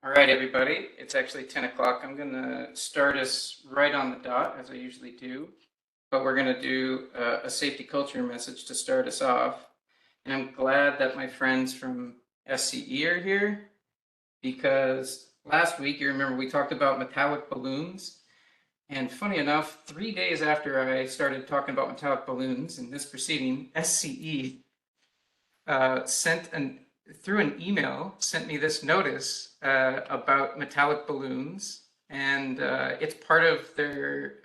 All right, everybody. It's actually 10 o'clock. I'm going to start us right on the dot, as I usually do. But we're going to do a safety culture message to start us off. And I'm glad that my friends from SCE are here, because last week, you remember, we talked about metallic balloons. And funny enough, 3 days after I started talking about metallic balloons in this proceeding, SCE through an email, sent me this notice about metallic balloons. And it's part of their,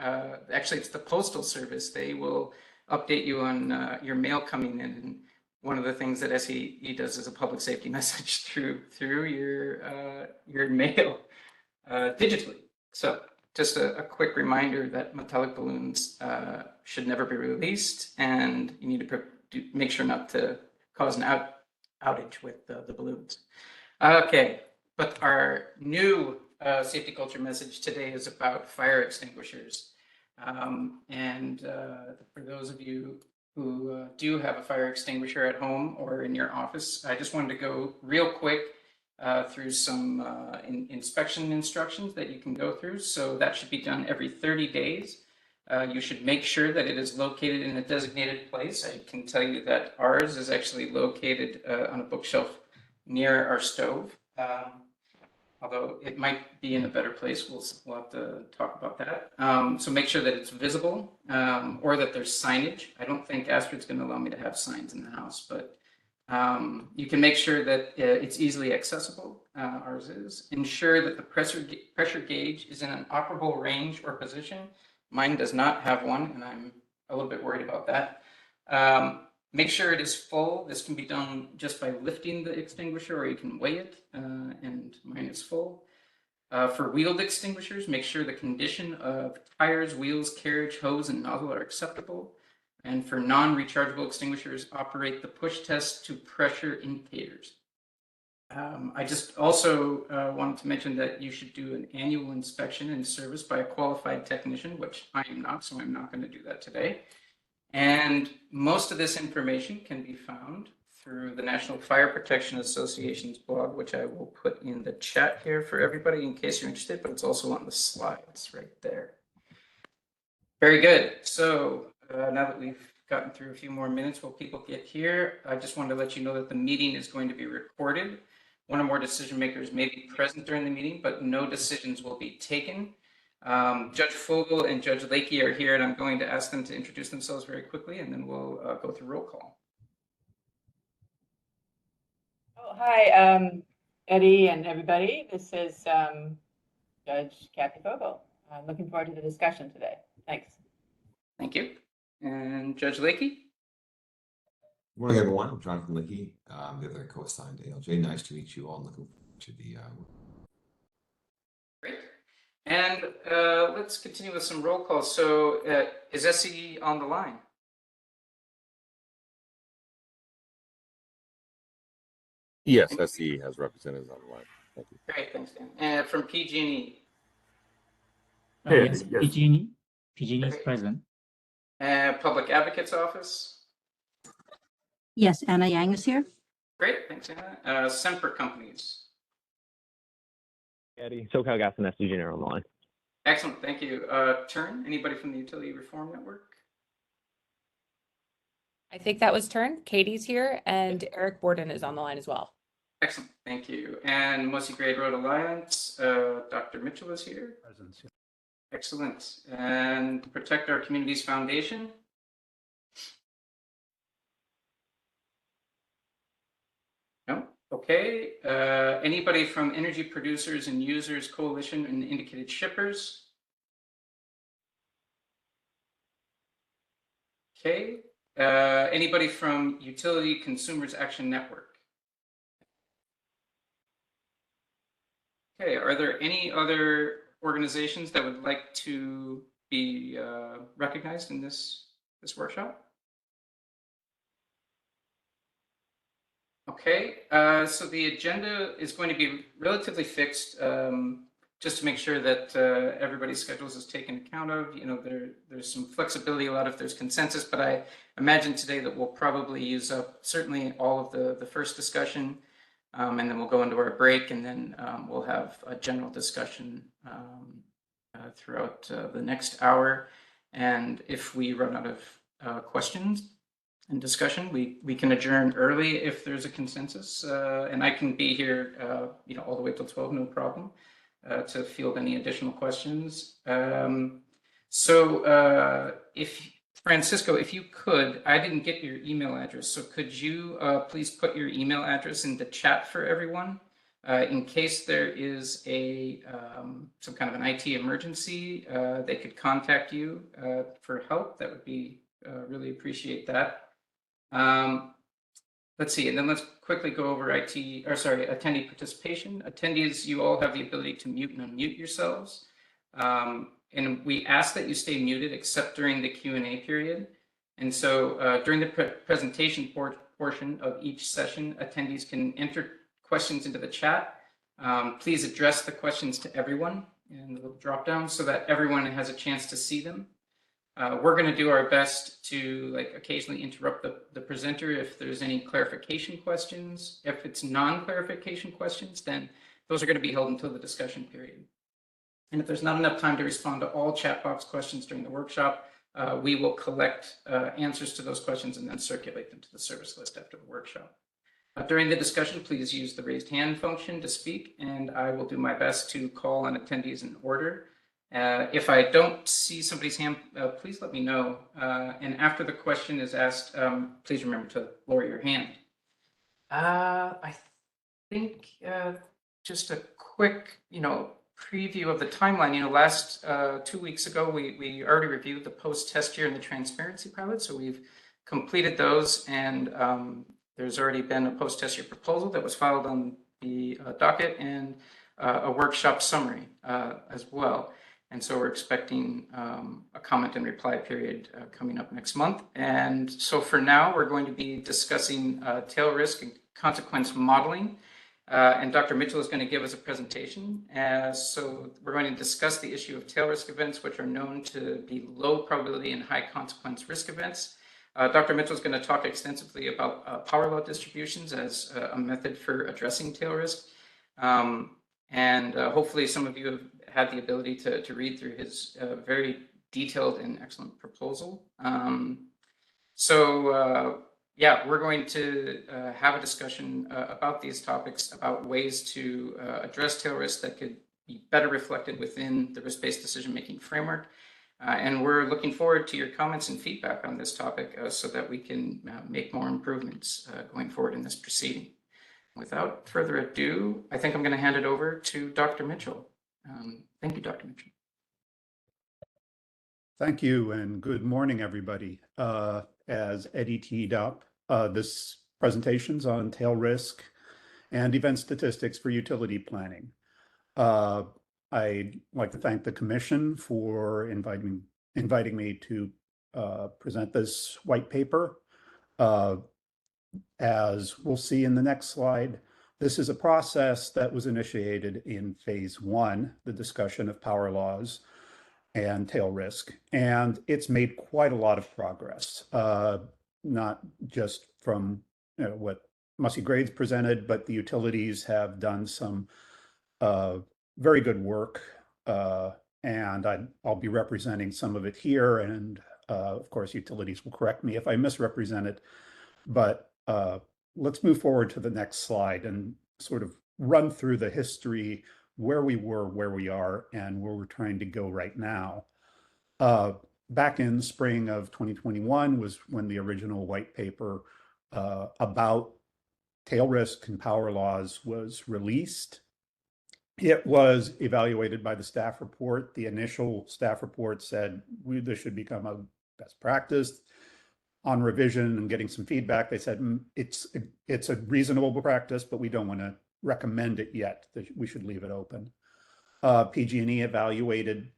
actually it's the Postal Service. They will update you on your mail coming in. And one of the things that SCE does is a public safety message through your mail digitally. So just a quick reminder that metallic balloons should never be released, and you need to make sure not to cause an outage with the balloons. Okay, but our new safety culture message today is about fire extinguishers. And for those of you who do have a fire extinguisher at home or in your office, I just wanted to go real quick through some inspection instructions that you can go through. So that should be done every 30 days. You should make sure that it is located in a designated place. I can tell you that ours is actually located on a bookshelf near our stove, although it might be in a better place. We'll have to talk about that. So make sure that it's visible or that there's signage. I don't think Astrid's going to allow me to have signs in the house, but you can make sure that it's easily accessible. Ours is. Ensure that the pressure gauge is in an operable range or position. Mine does not have one, and I'm a little bit worried about that. Make sure it is full. This can be done just by lifting the extinguisher, or you can weigh it, and mine is full. For wheeled extinguishers, make sure the condition of tires, wheels, carriage, hose, and nozzle are acceptable. And for non-rechargeable extinguishers, operate the push test to pressure indicators. I just also wanted to mention that you should do an annual inspection and service by a qualified technician, which I am not, so I'm not going to do that today. And most of this information can be found through the National Fire Protection Association's blog, which I will put in the chat here for everybody in case you're interested, but it's also on the slides right there. Very good. So now that we've gotten through a few more minutes while people get here, I just wanted to let you know that the meeting is going to be recorded. One or more decision makers may be present during the meeting, but no decisions will be taken. Judge Fogel and Judge Lakey are here, and I'm going to ask them to introduce themselves very quickly, and then we'll go through roll call. Oh, hi, Eddie and everybody. This is Judge Kathy Fogel. I'm looking forward to the discussion today. Thanks. Thank you. And Judge Lakey? Good morning, everyone. I'm Jonathan Lickey, the other co-assigned ALJ. Nice to meet you all. Looking forward to the. Great. And let's continue with some roll calls. So is SCE on the line? Yes, SCE has representatives on the line. Thank you. Great, thanks, Dan. And from PG&E? Yes, PG&E. PG&E is present. And Public Advocate's Office? Yes, Anna Yang is here. Great, thanks, Anna. Semper Companies? Eddie, SoCal Gas and SDG are on the line. Excellent, thank you. Turn, anybody from the Utility Reform Network? I think that was Turn. Katie's here, and Eric Borden is on the line as well. Excellent, thank you. And Mossy Grade Road Alliance, Dr. Mitchell is here. Present. Excellent. And Protect Our Communities Foundation? No? Okay. Anybody from Energy Producers and Users Coalition and Indicated Shippers? Okay. Anybody from Utility Consumers Action Network? Okay. Are there any other organizations that would like to be recognized in this workshop? Okay, so the agenda is going to be relatively fixed, just to make sure that everybody's schedules is taken account of. You know, there's some flexibility allowed if there's consensus, but I imagine today that we'll probably use up certainly all of the first discussion. and then we'll go into our break, and then we'll have a general discussion throughout the next hour. And if we run out of questions and discussion, we can adjourn early if there's a consensus, and I can be here, all the way till 12, no problem, to field any additional questions. If Francisco, if you could, I didn't get your email address, so could you please put your email address in the chat for everyone? In case there is some kind of an IT emergency, they could contact you for help. That would be really appreciate that. Let's see, and then let's quickly go over attendee participation. Attendees, you all have the ability to mute and unmute yourselves. And we ask that you stay muted except during the Q&A period. And so during the presentation portion of each session, attendees can enter questions into the chat. Please address the questions to everyone in the little drop down so that everyone has a chance to see them. We're going to do our best to occasionally interrupt the presenter if there's any clarification questions. If it's non-clarification questions, then those are going to be held until the discussion period. And if there's not enough time to respond to all chat box questions during the workshop, we will collect answers to those questions and then circulate them to the service list after the workshop. During the discussion, please use the raised hand function to speak, and I will do my best to call on attendees in order. If I don't see somebody's hand, please let me know. And after the question is asked, please remember to lower your hand. I think just a quick, preview of the timeline. Last 2 weeks ago, we already reviewed the post-test year and the transparency pilot. So we've completed those, and there's already been a post-test year proposal that was filed on the docket and a workshop summary as well. And so we're expecting a comment and reply period coming up next month. And so for now, we're going to be discussing tail risk and consequence modeling. And Dr. Mitchell is going to give us a presentation. So we're going to discuss the issue of tail risk events, which are known to be low probability and high consequence risk events. Dr. Mitchell is going to talk extensively about power law distributions as a method for addressing tail risk. And hopefully some of you have had the ability to read through his very detailed and excellent proposal. Yeah, we're going to have a discussion about these topics, about ways to address tail risk that could be better reflected within the risk-based decision-making framework. And we're looking forward to your comments and feedback on this topic so that we can make more improvements going forward in this proceeding. Without further ado, I think I'm going to hand it over to Dr. Mitchell. Thank you, Dr. Mitchell. Thank you, and good morning, everybody. As Eddie teed up, this presentation's on tail risk and event statistics for utility planning. I'd like to thank the Commission for inviting me to present this white paper. As we'll see in the next slide, this is a process that was initiated in phase 1, the discussion of power laws and tail risk, and it's made quite a lot of progress, not just from what Mussy Grades presented, but the utilities have done some very good work, and I'll be representing some of it here, and of course utilities will correct me if I misrepresent it, but let's move forward to the next slide and sort of run through the history, where we were, where we are, and where we're trying to go right now. Back in spring of 2021 was when the original white paper about tail risk and power laws was released. It was evaluated by the staff report. The initial staff report said this should become a best practice. On revision and getting some feedback, they said it's a reasonable practice, but we don't want to recommend it yet. We should leave it open. PG&E evaluated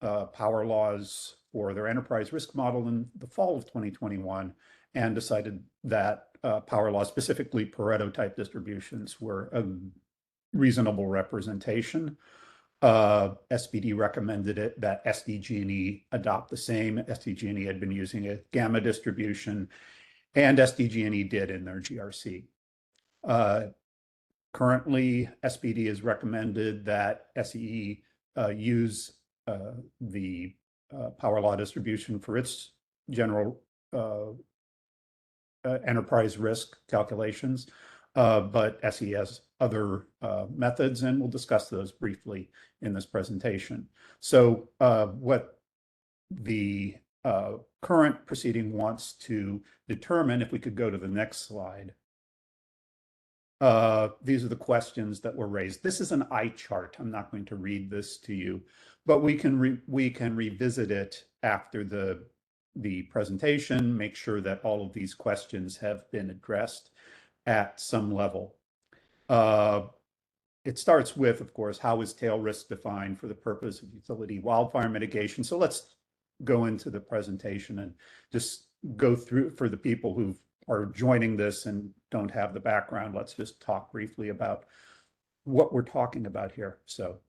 power laws for their enterprise risk model in the fall of 2021 and decided that power laws, specifically Pareto type distributions, were a reasonable representation. SBD recommended it that SDG&E adopt the same. SDG&E had been using a gamma distribution, and SDG&E did in their GRC. Currently, SPD has recommended that SEE use the power law distribution for its general enterprise risk calculations, but SE has other methods, and we'll discuss those briefly in this presentation. So what the current proceeding wants to determine, if we could go to the next slide, these are the questions that were raised. This is an eye chart. I'm not going to read this to you, but we can revisit it after the presentation, make sure that all of these questions have been addressed at some level. It starts with, of course, how is tail risk defined for the purpose of utility wildfire mitigation? So let's go into the presentation and just go through, for the people who are joining this and don't have the background, let's just talk briefly about what we're talking about here. So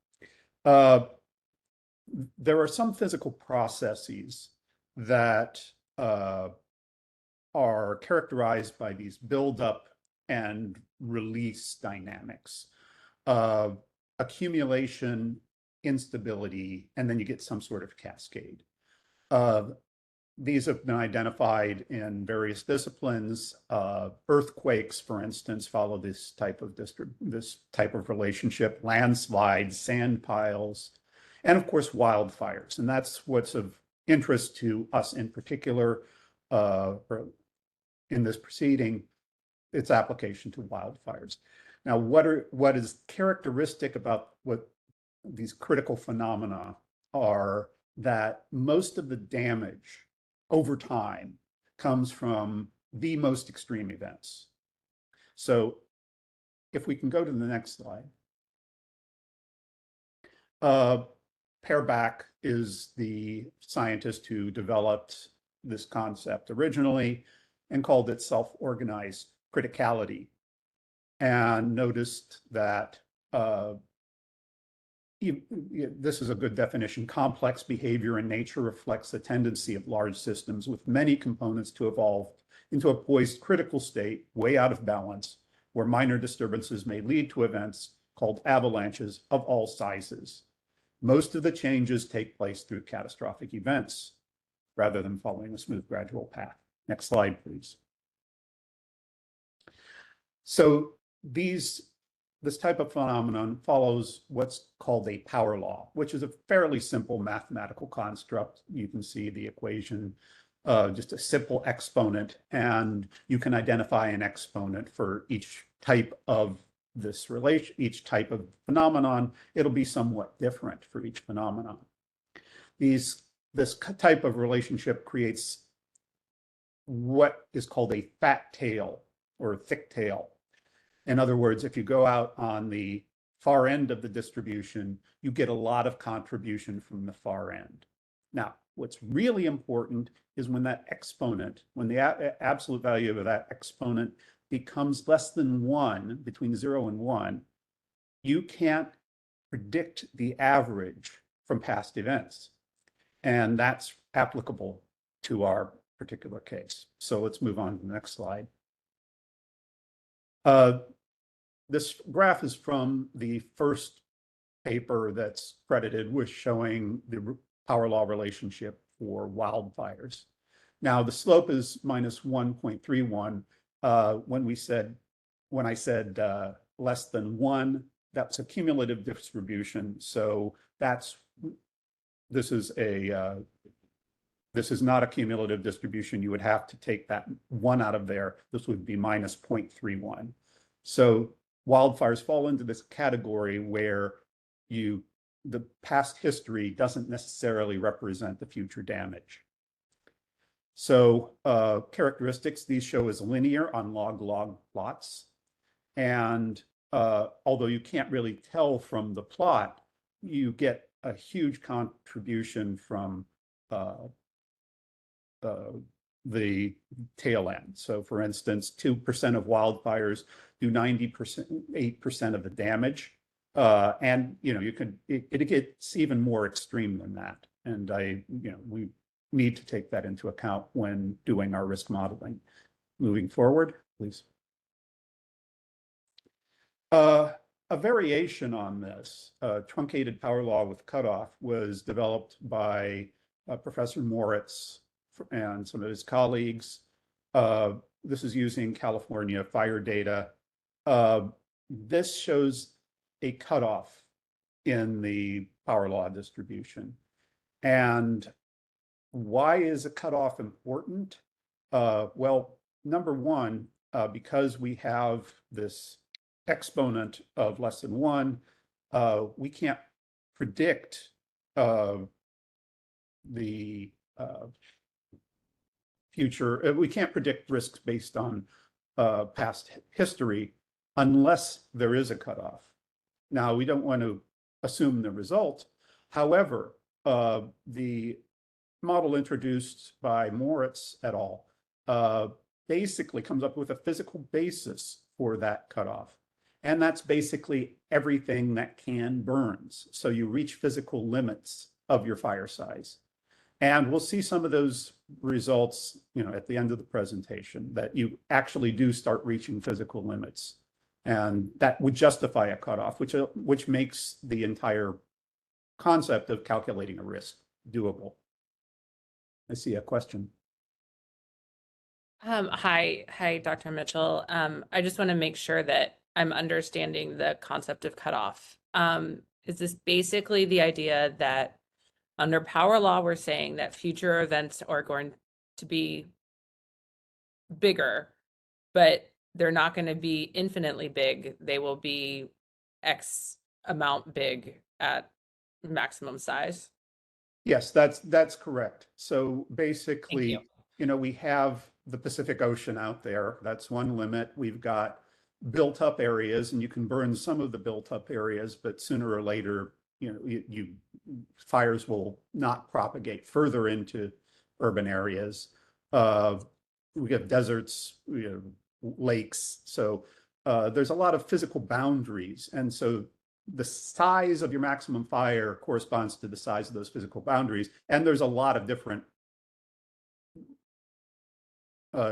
there are some physical processes that are characterized by these buildup and release dynamics, accumulation, instability, and then you get some sort of cascade. These have been identified in various disciplines. Earthquakes, for instance, follow this type of relationship. Landslides, sand piles, and of course wildfires. And that's what's of interest to us in particular in this proceeding, its application to wildfires. Now, what is characteristic about what these critical phenomena are that most of the damage over time comes from the most extreme events. So if we can go to the next slide. Per Bak is the scientist who developed this concept originally and called it self-organized criticality, and noticed that this is a good definition. Complex behavior in nature reflects the tendency of large systems with many components to evolve into a poised critical state, way out of balance, where minor disturbances may lead to events called avalanches of all sizes. Most of the changes take place through catastrophic events rather than following a smooth, gradual path. Next slide, please. So this type of phenomenon follows what's called a power law, which is a fairly simple mathematical construct. You can see the equation, just a simple exponent, and you can identify an exponent for each type of this relation, each type of phenomenon. It'll be somewhat different for each phenomenon. This type of relationship creates what is called a fat tail or thick tail. In other words, if you go out on the far end of the distribution, you get a lot of contribution from the far end. Now, what's really important is when that exponent, when the absolute value of that exponent becomes less than 1, between 0 and 1, you can't predict the average from past events. And that's applicable to our particular case. So let's move on to the next slide. This graph is from the first paper that's credited with showing the power law relationship for wildfires. Now, the slope is minus 1.31. When I said less than 1, that's a cumulative distribution. So this is not a cumulative distribution. You would have to take that 1 out of there. This would be minus 0.31. So wildfires fall into this category where the past history doesn't necessarily represent the future damage. So characteristics, these show as linear on log-log plots. And although you can't really tell from the plot, you get a huge contribution from the tail end. So for instance, 2% of wildfires do 8% of the damage. And it gets even more extreme than that. And we need to take that into account when doing our risk modeling. Moving forward, please. A variation on this, truncated power law with cutoff, was developed by Professor Moritz and some of his colleagues. This is using California fire data. This shows a cutoff in the power law distribution. And why is a cutoff important? Well, number one, because we have this exponent of less than 1, we can't predict the future. We can't predict risks based on past history unless there is a cutoff. Now, we don't want to assume the result. However, the model introduced by Moritz et al. Basically comes up with a physical basis for that cutoff. And that's basically everything that can burns. So you reach physical limits of your fire size. And we'll see some of those results, at the end of the presentation, that you actually do start reaching physical limits. And that would justify a cutoff, which makes the entire concept of calculating a risk doable. I see a question. Hi, Dr. Mitchell. I just want to make sure that I'm understanding the concept of cutoff. Is this basically the idea that under power law, we're saying that future events are going to be bigger, but they're not going to be infinitely big. They will be X amount big at maximum size? Yes, that's correct. So Thank basically, you. we have the Pacific Ocean out there. That's one limit. We've got built up areas, and you can burn some of the built up areas, but sooner or later, fires will not propagate further into urban areas. We have deserts, we have lakes. So there's a lot of physical boundaries. And so the size of your maximum fire corresponds to the size of those physical boundaries. And there's a lot of different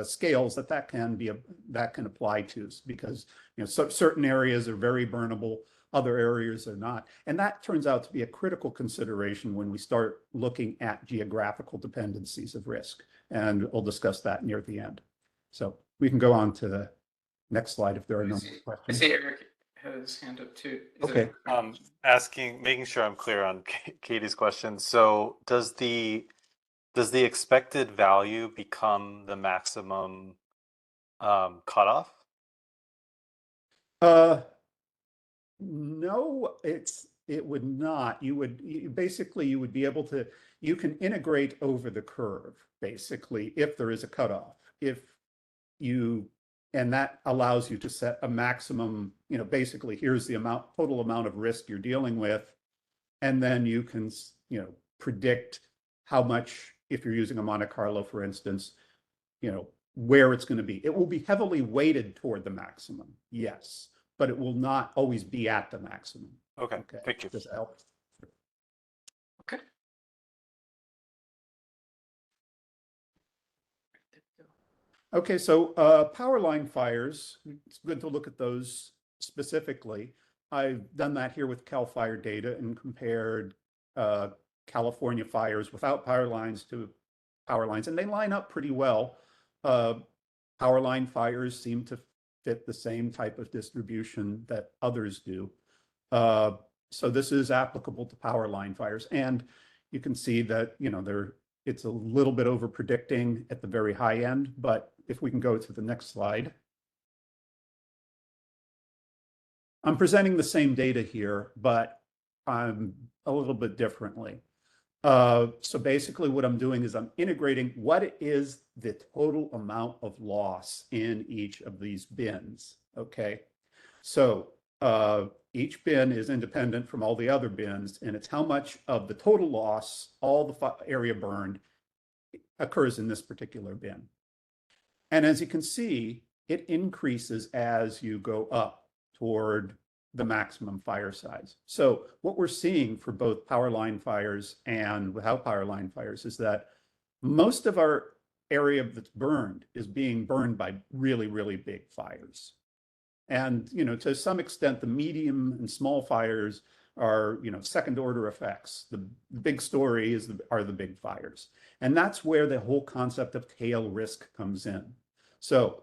scales that can apply to, because certain areas are very burnable, other areas are not, and that turns out to be a critical consideration when we start looking at geographical dependencies of risk, and we'll discuss that near the end. So we can go on to the next slide if there are no more questions. I see Eric has his hand up too. Okay. Making sure I'm clear on Katie's question. So does the expected value become the maximum cutoff? No, it would not. You would be able to, you can integrate over the curve, basically, if there is a cutoff. And that allows you to set a maximum, basically, here's the total amount of risk you're dealing with. And then you can, predict how much, if you're using a Monte Carlo, for instance, where it's going to be. It will be heavily weighted toward the maximum, yes, but it will not always be at the maximum. Okay. Thank you. Does that help? Okay. Okay, so power line fires, it's good to look at those specifically. I've done that here with CAL FIRE data and compared California fires without power lines to power lines, and they line up pretty well. Power line fires seem to fit the same type of distribution that others do. So this is applicable to power line fires. And you can see that, it's a little bit over predicting at the very high end, but if we can go to the next slide. I'm presenting the same data here, but I'm a little bit differently. So basically what I'm doing is I'm integrating what is the total amount of loss in each of these bins, okay? So each bin is independent from all the other bins, and it's how much of the total loss, all the area burned, occurs in this particular bin. And as you can see, it increases as you go up toward the maximum fire size. So what we're seeing for both power line fires and without power line fires is that most of our area that's burned is being burned by really, really big fires. And, to some extent, the medium and small fires are, second order effects. The big story are the big fires. And that's where the whole concept of tail risk comes in. So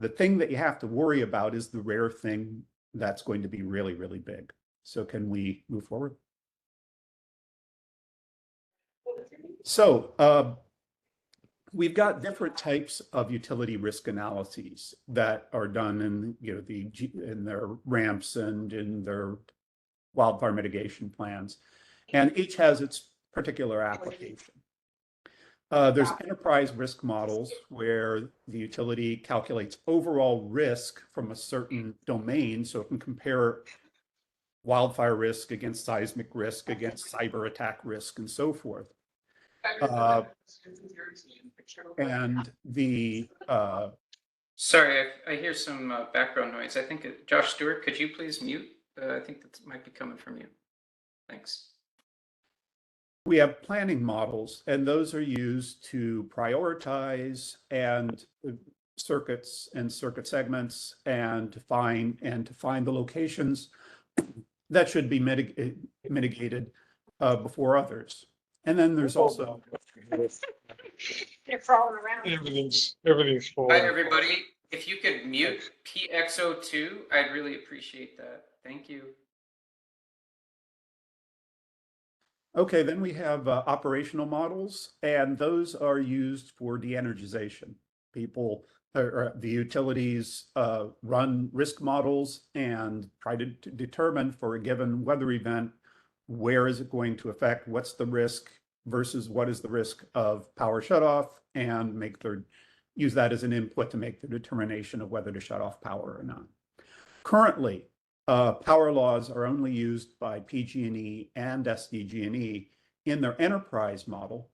the thing that you have to worry about is the rare thing that's going to be really, really big. So can we move forward? So we've got different types of utility risk analyses that are done in their ramps and in their wildfire mitigation plans, and each has its particular application. There's enterprise risk models where the utility calculates overall risk from a certain domain, so it can compare wildfire risk against seismic risk, against cyber attack risk, and so forth. And the Sorry, I hear some background noise. I think, Josh Stewart, could you please mute? I think that might be coming from you. Thanks. we have planning models, and those are used to prioritize and circuits and circuit segments and to find the locations that should be mitigated before others. And then there's also They're crawling around. Everything's Hi, everybody. If you could mute PX02, I'd really appreciate that. Thank you. okay, then we have operational models, and those are used for de-energization. People, or the utilities run risk models and try to determine for a given weather event, where is it going to affect, what's the risk versus what is the risk of power shutoff, and use that as an input to make the determination of whether to shut off power or not. Currently, power laws are only used by PG&E and SDG&E in their enterprise model.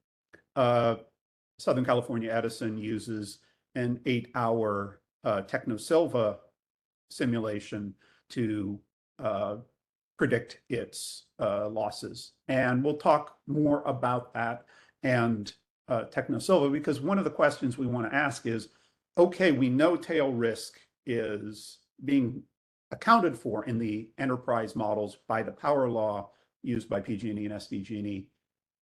Southern California Edison uses an 8-hour Techno-Silva simulation to predict its losses. And we'll talk more about that and Techno-Silva, because one of the questions we want to ask is, okay, we know tail risk is being accounted for in the enterprise models by the power law used by PG&E and SDG&E.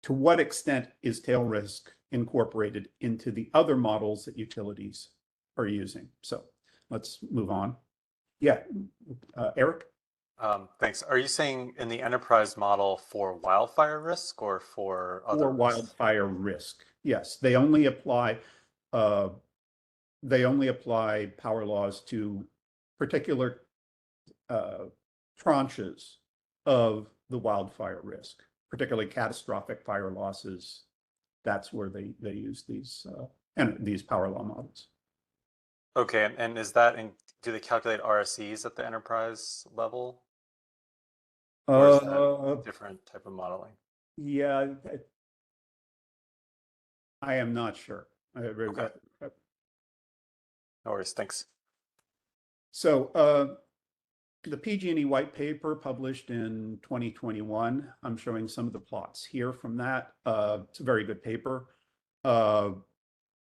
To what extent is tail risk incorporated into the other models that utilities are using? So let's move on. Yeah, Eric? Thanks. Are you saying in the enterprise model for wildfire risk or for other For wildfire risk, yes. They only apply power laws to particular tranches of the wildfire risk, particularly catastrophic fire losses. That's where they use these power law models. Okay, and is that do they calculate RSEs at the enterprise level? Or is that a different type of modeling? Yeah, I am not sure. Okay. No worries, thanks. So the PG&E white paper published in 2021, I'm showing some of the plots here from that. It's a very good paper. And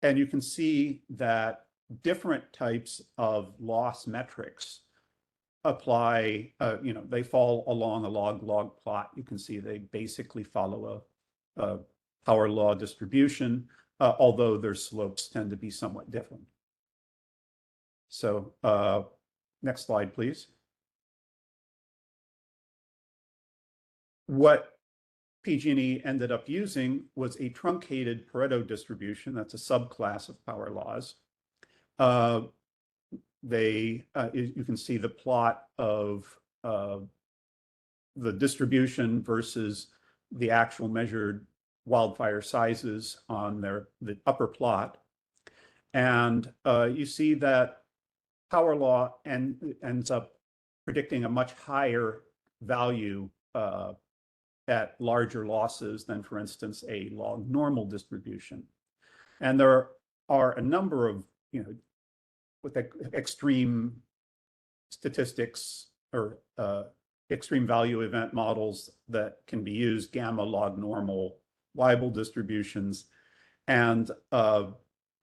you can see that different types of loss metrics apply, they fall along a log-log plot. You can see they basically follow a power law distribution, although their slopes tend to be somewhat different. So next slide, please. What PG&E ended up using was a truncated Pareto distribution. That's a subclass of power laws. You can see the plot of the distribution versus the actual measured wildfire sizes on the upper plot. And you see that power law ends up predicting a much higher value at larger losses than, for instance, a log normal distribution. And there are a number of, with extreme statistics or extreme value event models that can be used, gamma, log normal, Weibull distributions. And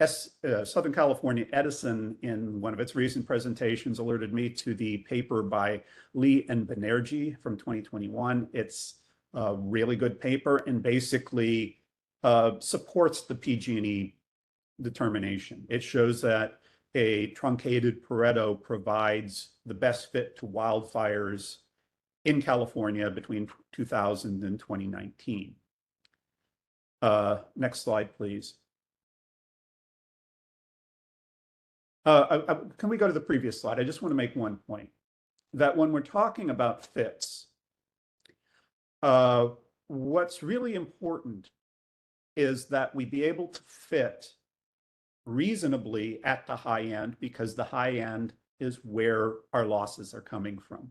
Southern California Edison, in one of its recent presentations, alerted me to the paper by Lee and Banerjee from 2021. It's a really good paper and basically supports the PG&E determination. It shows that a truncated Pareto provides the best fit to wildfires in California between 2000 and 2019. Next slide, please. Can we go to the previous slide? I just want to make one point, that when we're talking about fits, what's really important is that we be able to fit reasonably at the high end, because the high end is where our losses are coming from.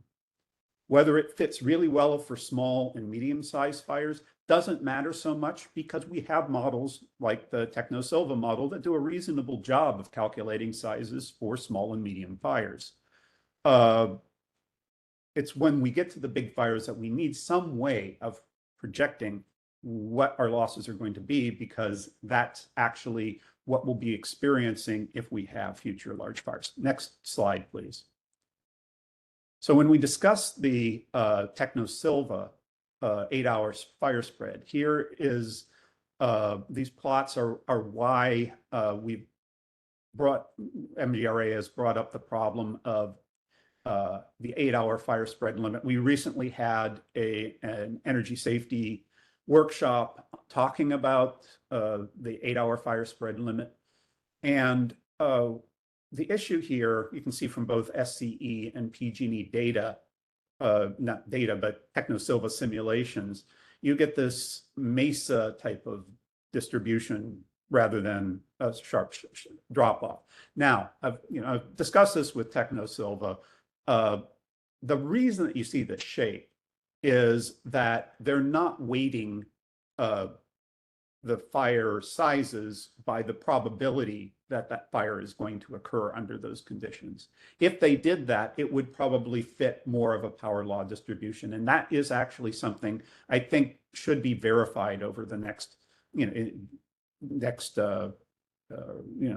Whether it fits really well for small and medium-sized fires doesn't matter so much, because we have models like the Techno-Silva model that do a reasonable job of calculating sizes for small and medium fires. It's when we get to the big fires that we need some way of projecting what our losses are going to be, because that's actually what we'll be experiencing if we have future large fires. Next slide, please. So when we discuss the Techno-Silva 8-hour fire spread, here is these plots are why MDRA has brought up the problem of the 8-hour fire spread limit. We recently had an energy safety workshop talking about the 8-hour fire spread limit. And the issue here, you can see from both SCE and PG&E data, not data, but Techno-Silva simulations, you get this mesa type of distribution rather than a sharp drop off. Now, I've discussed this with Techno-Silva. The reason that you see this shape is that they're not weighting the fire sizes by the probability that that fire is going to occur under those conditions. If they did that, it would probably fit more of a power law distribution. And that is actually something I think should be verified over the next,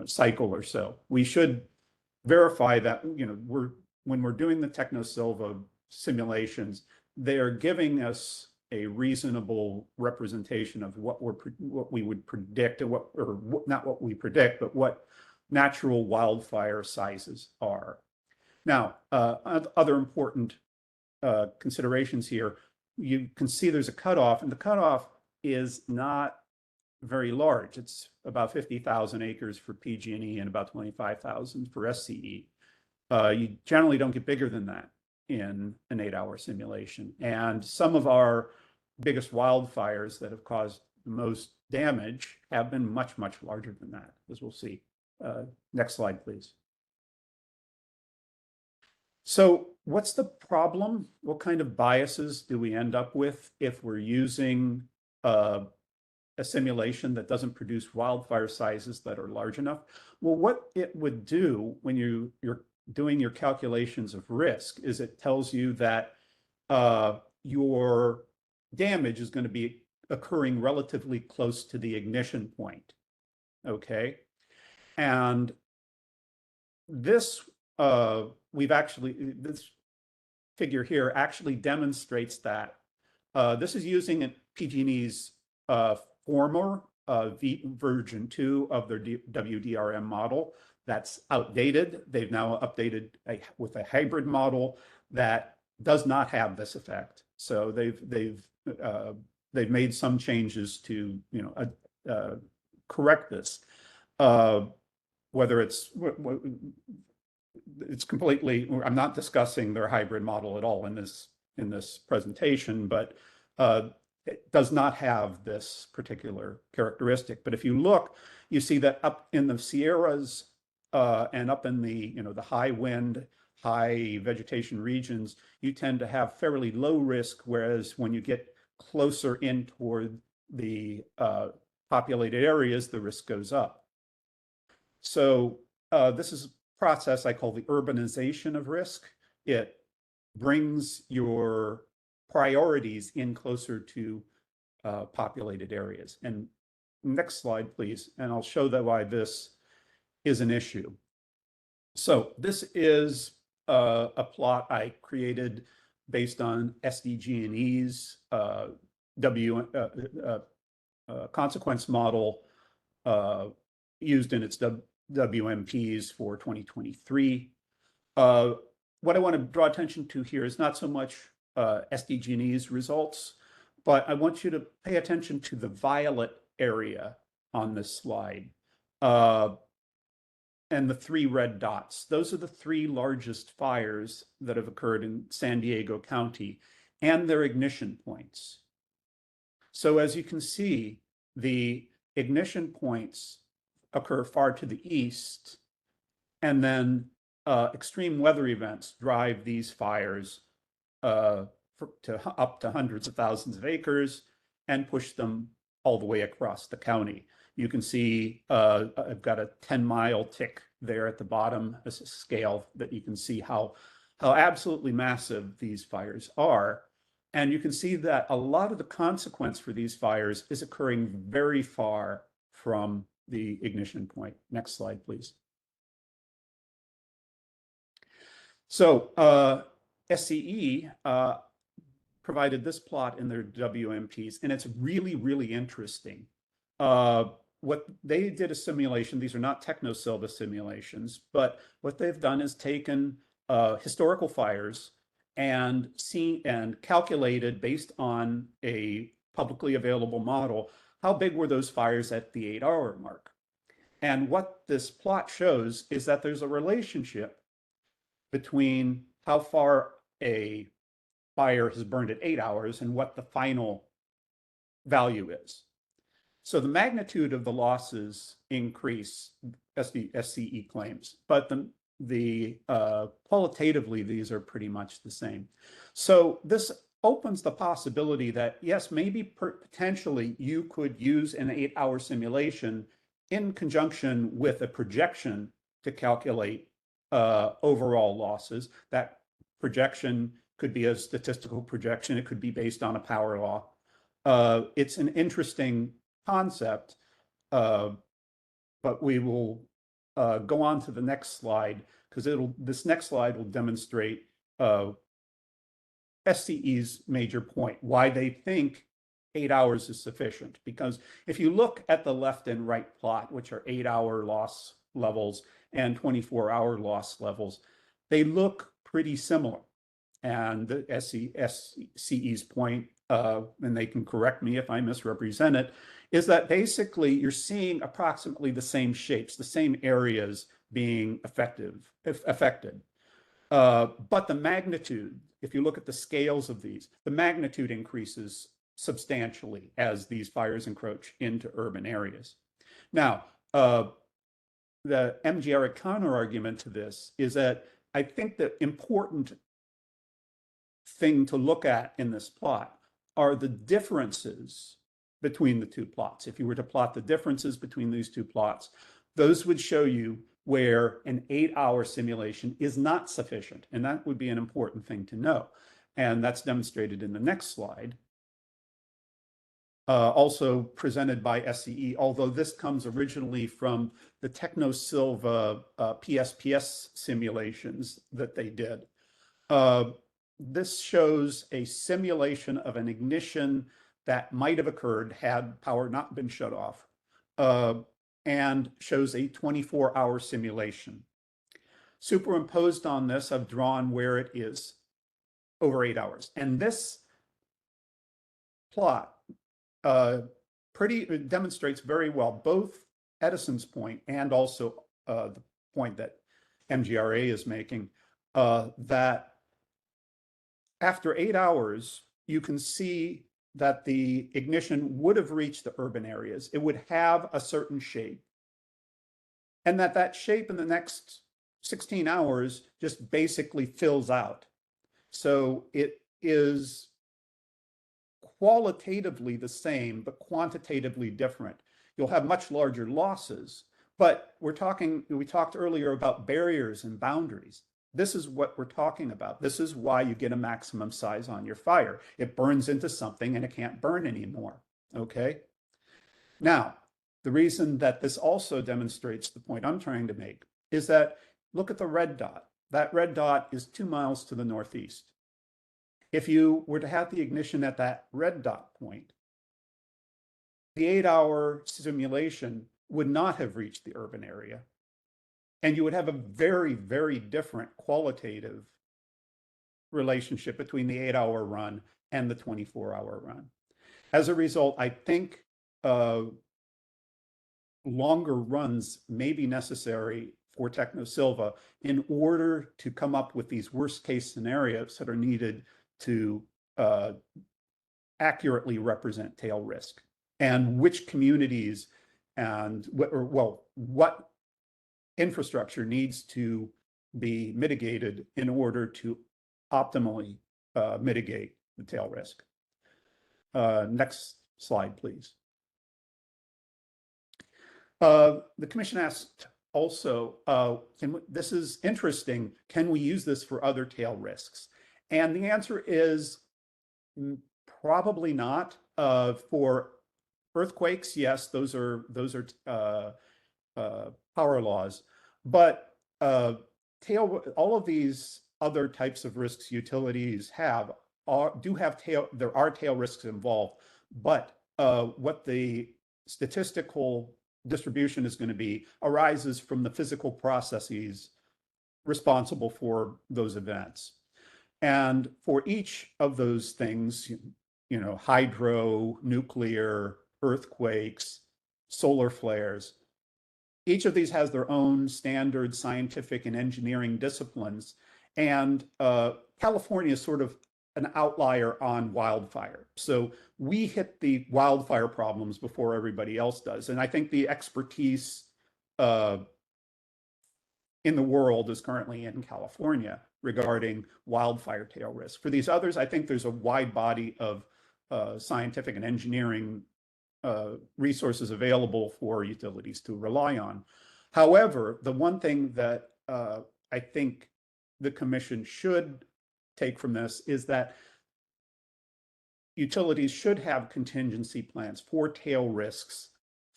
cycle or so. We should verify that, when we're doing the Techno-Silva simulations, they are giving us a reasonable representation of what we would predict, and not what we predict, but what natural wildfire sizes are. Now, other important considerations here, you can see there's a cutoff, and the cutoff is not very large. It's about 50,000 acres for PG&E and about 25,000 for SCE. You generally don't get bigger than that in an 8-hour simulation. And some of our biggest wildfires that have caused the most damage have been much, much larger than that, as we'll see. Next slide, please. So what's the problem? What kind of biases do we end up with if we're using a simulation that doesn't produce wildfire sizes that are large enough? Well, what it would do when you're doing your calculations of risk is it tells you that your damage is going to be occurring relatively close to the ignition point. Okay. And this, this figure here actually demonstrates that. This is using PG&E's former version 2 of their WDRM model. That's outdated. They've now updated with a hybrid model that does not have this effect. So they've made some changes to correct this. Whether it's completely, I'm not discussing their hybrid model at all in this presentation, but it does not have this particular characteristic. But if you look, you see that up in the Sierras and up in the the high wind, high vegetation regions, you tend to have fairly low risk, whereas when you get closer in toward the populated areas, the risk goes up. So this is a process I call the urbanization of risk. It brings your priorities in closer to populated areas. And next slide, please. And I'll show that why this is an issue. So this is a plot I created based on SDG&E's consequence model used in its WMPs for 2023. What I want to draw attention to here is not so much SDG&E's results, but I want you to pay attention to the violet area on this slide. And the 3 red dots. Those are the 3 largest fires that have occurred in San Diego County and their ignition points. So as you can see, the ignition points occur far to the east, and then extreme weather events drive these fires up to hundreds of thousands of acres and push them all the way across the county. You can see I've got a 10-mile tick there at the bottom as a scale that you can see how absolutely massive these fires are. And you can see that a lot of the consequence for these fires is occurring very far from the ignition point. Next slide, please. So SCE provided this plot in their WMPs, and it's really, really interesting. What they did a simulation, these are not technosilva simulations, but what they've done is taken historical fires and calculated based on a publicly available model, how big were those fires at the 8-hour mark? And what this plot shows is that there's a relationship between how far a fire has burned at 8 hours and what the final value is. So the magnitude of the losses increase, SCE claims, but qualitatively, these are pretty much the same. So this opens the possibility that, yes, maybe potentially you could use an 8-hour simulation in conjunction with a projection to calculate overall losses. That projection could be a statistical projection. It could be based on a power law. It's an interesting concept, but we will go on to the next slide because this next slide will demonstrate SCE's major point, why they think 8 hours is sufficient. Because if you look at the left and right plot, which are 8-hour loss levels and 24-hour loss levels, they look pretty similar. And the SCE's point, and they can correct me if I misrepresent it, is that basically you're seeing approximately the same shapes, the same areas being affected. But the magnitude, if you look at the scales of these, the magnitude increases substantially as these fires encroach into urban areas. Now, the MGR counter argument to this is that I think the important thing to look at in this plot are the differences between the two plots. If you were to plot the differences between these two plots, those would show you where an 8-hour simulation is not sufficient. And that would be an important thing to know. And that's demonstrated in the next slide. Also presented by SCE, although this comes originally from the TechnoSilva PSPS simulations that they did. This shows a simulation of an ignition that might have occurred had power not been shut off, and shows a 24-hour simulation. Superimposed on this, I've drawn where it is over 8 hours. And this plot demonstrates very well both Edison's point and also the point that MGRA is making, that after 8 hours, you can see that the ignition would have reached the urban areas. It would have a certain shape. And that shape in the next 16 hours just basically fills out. So it is qualitatively the same, but quantitatively different. You'll have much larger losses, but we talked earlier about barriers and boundaries. This is what we're talking about. This is why you get a maximum size on your fire. It burns into something and it can't burn anymore, okay? Now, The reason that this also demonstrates the point I'm trying to make is that look at the red dot. That red dot is 2 miles to the northeast. If you were to have the ignition at that red dot point, the 8-hour simulation would not have reached the urban area. And you would have a very, very different qualitative relationship between the 8-hour run and the 24-hour run. As a result, I think longer runs may be necessary for Technosilva in order to come up with these worst case scenarios that are needed to accurately represent tail risk, and which communities and what infrastructure needs to be mitigated in order to optimally mitigate the tail risk. Next slide, please. The commission asked also, this is interesting, can we use this for other tail risks? And the answer is probably not. For earthquakes, yes, those are power laws, but all of these other types of risks utilities there are tail risks involved, but what the statistical distribution is going to be arises from the physical processes responsible for those events. And for each of those things, hydro, nuclear, earthquakes, solar flares, each of these has their own standard scientific and engineering disciplines. And California is sort of an outlier on wildfire. So we hit the wildfire problems before everybody else does. And I think the expertise in the world is currently in California regarding wildfire tail risk. For these others, I think there's a wide body of scientific and engineering resources available for utilities to rely on. However, the one thing that I think the commission should take from this is that utilities should have contingency plans for tail risks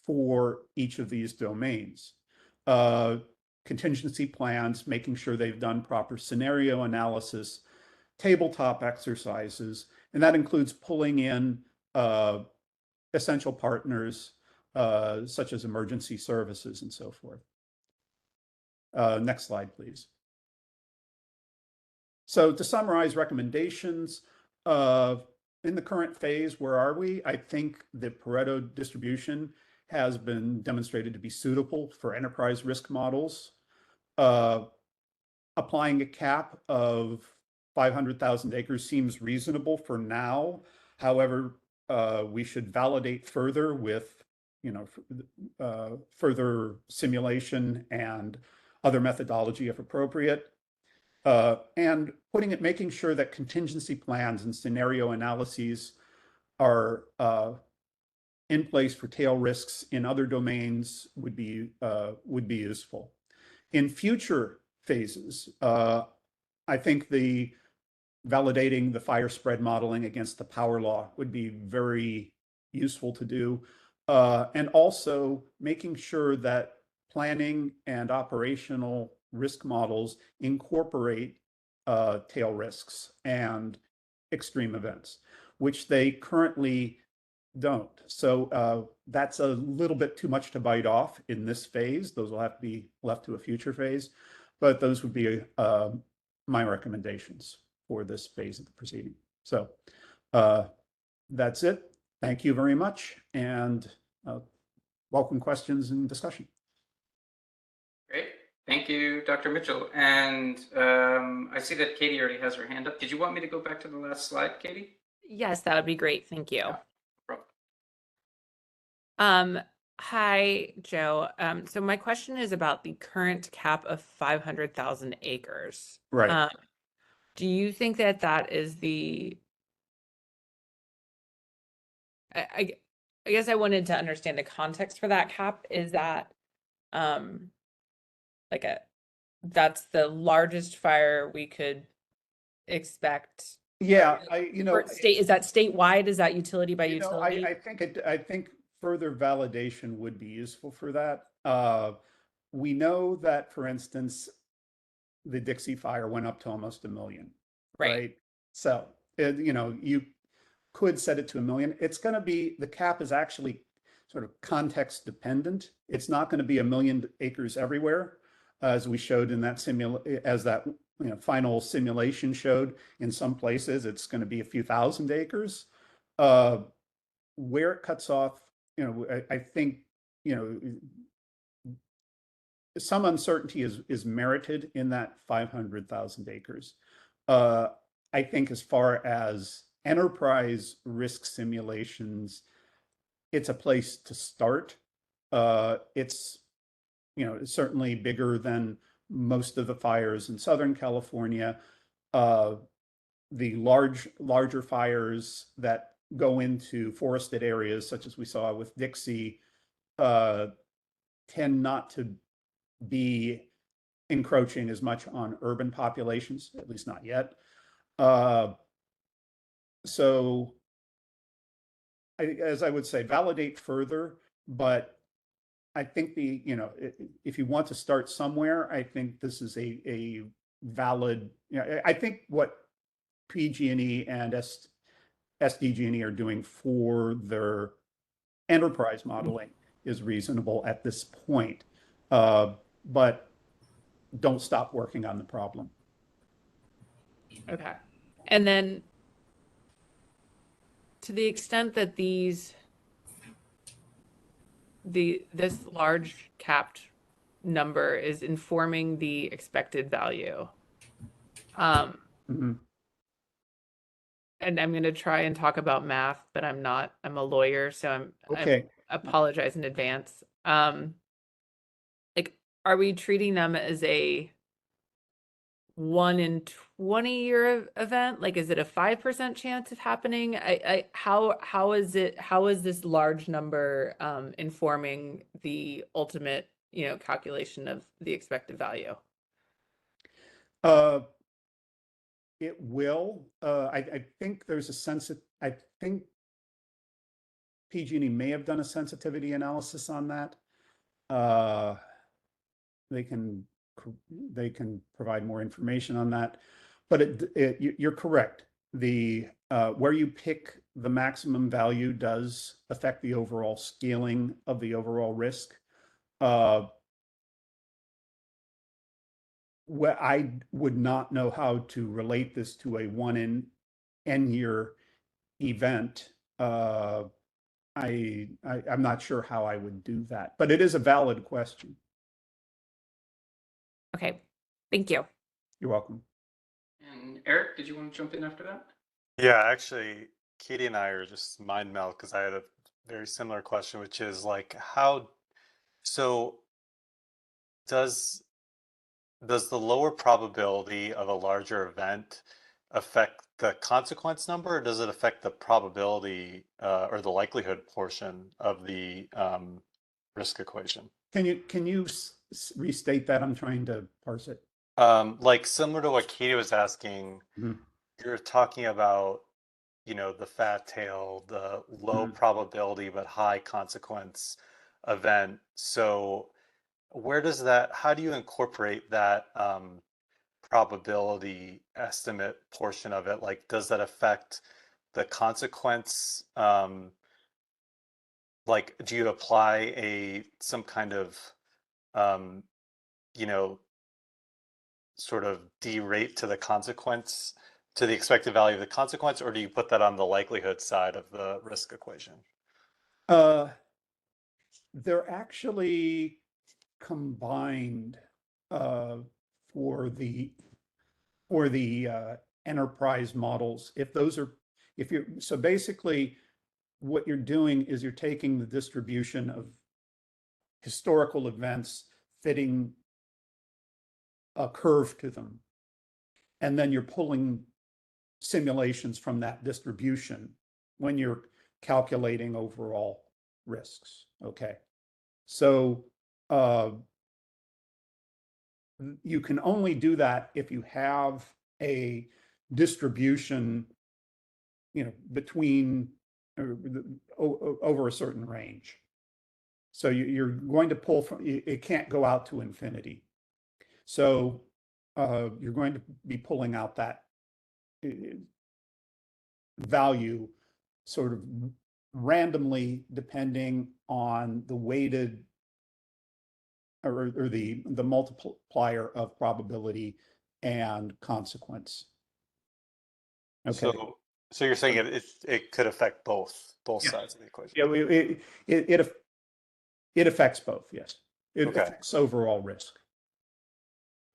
for each of these domains. Contingency plans, making sure they've done proper scenario analysis, tabletop exercises, and that includes pulling in essential partners such as emergency services and so forth. Next slide, please. So to summarize recommendations, in the current phase, where are we? I think the Pareto distribution has been demonstrated to be suitable for enterprise risk models. Applying a cap of 500,000 acres seems reasonable for now. However, we should validate further with further simulation and other methodology if appropriate. And making sure that contingency plans and scenario analyses are in place for tail risks in other domains would be useful. In future phases, I think validating the fire spread modeling against the power law would be very useful to do. And also making sure that planning and operational risk models incorporate tail risks and extreme events, which they currently don't. So that's a little bit too much to bite off in this phase. Those will have to be left to a future phase, but those would be my recommendations for this phase of the proceeding. So that's it. Thank you very much, and welcome questions and discussion. Great. Thank you, Dr. Mitchell. And I see that Katie already has her hand up. Did you want me to go back to the last slide, Katie? Yes, that would be great. Thank you. Yeah, no problem. Hi, Joe. So my question is about the current cap of 500,000 acres. Right. Do you think that that is I guess I wanted to understand the context for that cap. Is that that's the largest fire we could expect? Yeah, Is that statewide? Is that utility by utility? I think further validation would be useful for that. We know that, for instance, the Dixie Fire went up to almost 1 million, right? So, you could set it to 1 million. It's going to be, the cap is actually sort of context dependent. It's not going to be 1 million acres everywhere, as we showed in that final simulation showed. In some places, it's going to be a few thousand acres. Where it cuts off, I think, some uncertainty is merited in that 500,000 acres. I think as far as enterprise risk simulations, it's a place to start. It's certainly bigger than most of the fires in Southern California. The larger fires that go into forested areas, such as we saw with Dixie, tend not to be encroaching as much on urban populations, at least not yet. So, as I would say, validate further, but I think if you want to start somewhere, I think this is a valid, I think what PG&E and SDG&E are doing for their enterprise modeling is reasonable at this point. But don't stop working on the problem. Okay. And then to the extent that this large capped number is informing the expected value, Mhm. and I'm going to try and talk about math, but I'm not. I'm a lawyer, so Okay. I apologize in advance. Like, are we treating them as a 1 in 20 year event? Like, is it a 5% chance of happening? How is this large number informing the ultimate, calculation of the expected value? It will. I think there's a sense that I think PG&E may have done a sensitivity analysis on that. They can provide more information on that, but you're correct. The where you pick the maximum value does affect the overall scaling of the overall risk. Well, I would not know how to relate this to a 1 in N year event. I'm not sure how I would do that, but it is a valid question. Okay, thank you. You're welcome. And Eric, did you want to jump in after that? Yeah, actually, Katie and I are just mind meld because I had a very similar question, which is like, does the lower probability of a larger event affect the consequence number, or does it affect the probability or the likelihood portion of the risk equation? Can you restate that? I'm trying to parse it. Like similar to what Katie was asking, you're talking about, the fat tail, the low probability but high consequence event. So how do you incorporate that probability estimate portion of it? Like, does that affect the consequence? Like, do you apply some kind of, sort of derate to the consequence, to the expected value of the consequence, or do you put that on the likelihood side of the risk equation? They're actually combined for the enterprise models. So basically what you're doing is you're taking the distribution of historical events fitting a curve to them, and then you're pulling simulations from that distribution when you're calculating overall risks. Okay, so you can only do that if you have a distribution, between over a certain range. So you're going to pull from, it can't go out to infinity. So you're going to be pulling out that value sort of randomly depending on the weighted or the multiplier of probability and consequence. Okay. So you're saying it could affect both Yeah. sides of the equation. Yeah, it affects both. Yes, it Okay. affects overall risk.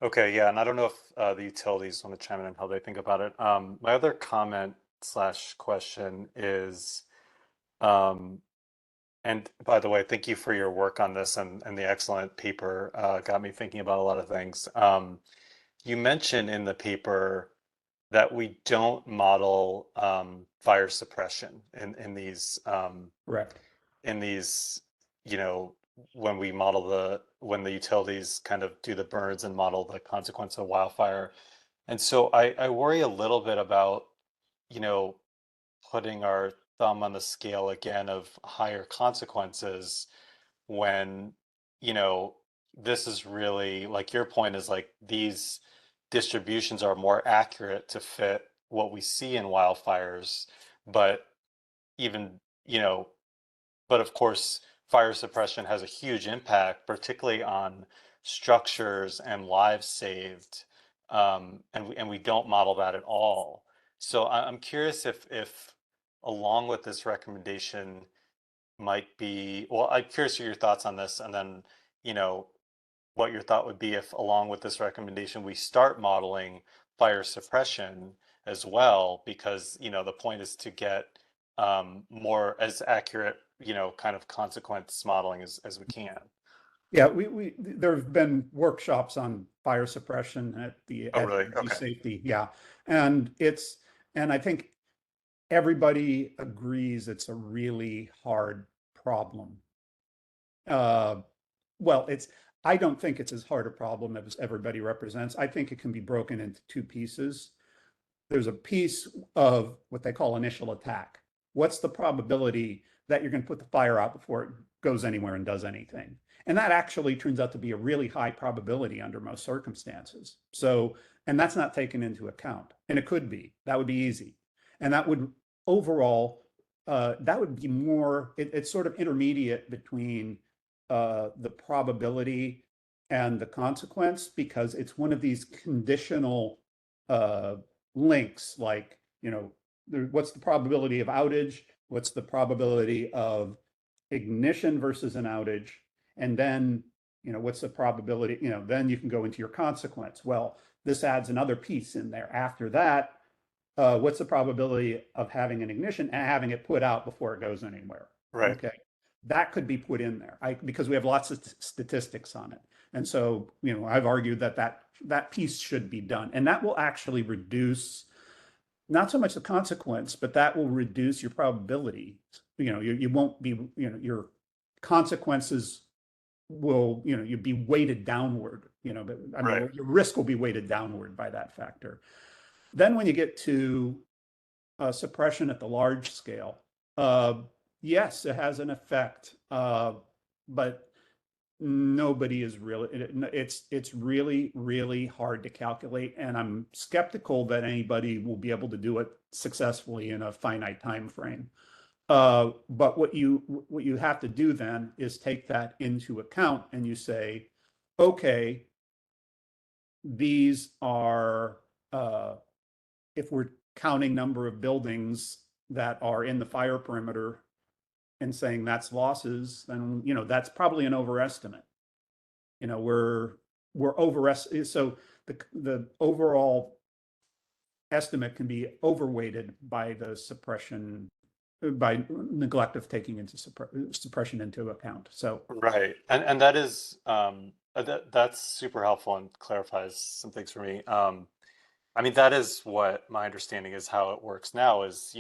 Okay, yeah, and I don't know if the utilities want to chime in on how they think about it. My other comment / question is, and by the way, thank you for your work on this and the excellent paper. Got me thinking about a lot of things. You mentioned in the paper that we don't model fire suppression in these Correct. in these, when we model when the utilities kind of do the burns and model the consequence of wildfire. And so I worry a little bit about, putting our thumb on the scale again of higher consequences when, this is really like your point is like these distributions are more accurate to fit what we see in wildfires, but even, but of course, fire suppression has a huge impact, particularly on structures and lives saved. And we don't model that at all. So I'm curious if along with this recommendation might be, well, I'm curious your thoughts on this, and then, what your thought would be if along with this recommendation, we start modeling fire suppression as well, because, the point is to get more as accurate, kind of consequence modeling as we can. Yeah, there have been workshops on fire suppression at Oh, really? Energy Okay. Safety. Yeah, and I think everybody agrees it's a really hard problem. Well, I don't think it's as hard a problem as everybody represents. I think it can be broken into two pieces. There's a piece of what they call initial attack. What's the probability that you're going to put the fire out before it goes anywhere and does anything? And that actually turns out to be a really high probability under most circumstances. So, and that's not taken into account. And it could be. That would be easy. And that would overall, that would be more, it's sort of intermediate between the probability and the consequence, because it's one of these conditional links, like, what's the probability of outage? What's the probability of ignition versus an outage? And then, what's the probability, then you can go into your consequence. Well, this adds another piece in there. After that, what's the probability of having an ignition and having it put out before it goes anywhere? Right. Okay. That could be put in there because we have lots of statistics on it. And so, I've argued that piece should be done. And that will actually reduce not so much the consequence, but that will reduce your probability. You won't be, your consequences will, you'd be weighted downward, but I mean, Right. your risk will be weighted downward by that factor. Then when you get to suppression at the large scale, yes, it has an effect, but nobody is really, it's really, really hard to calculate. And I'm skeptical that anybody will be able to do it successfully in a finite time frame. But what you have to do then is take that into account and you say, okay, these are, if we're counting number of buildings that are in the fire perimeter and saying that's losses, then, that's probably an overestimate. We're overestimating. So the overall estimate can be overweighted by the suppression, by neglect of taking into suppression into account. So Right. And that is that's super helpful and clarifies some things for me. I mean, that is what my understanding is how it works now is,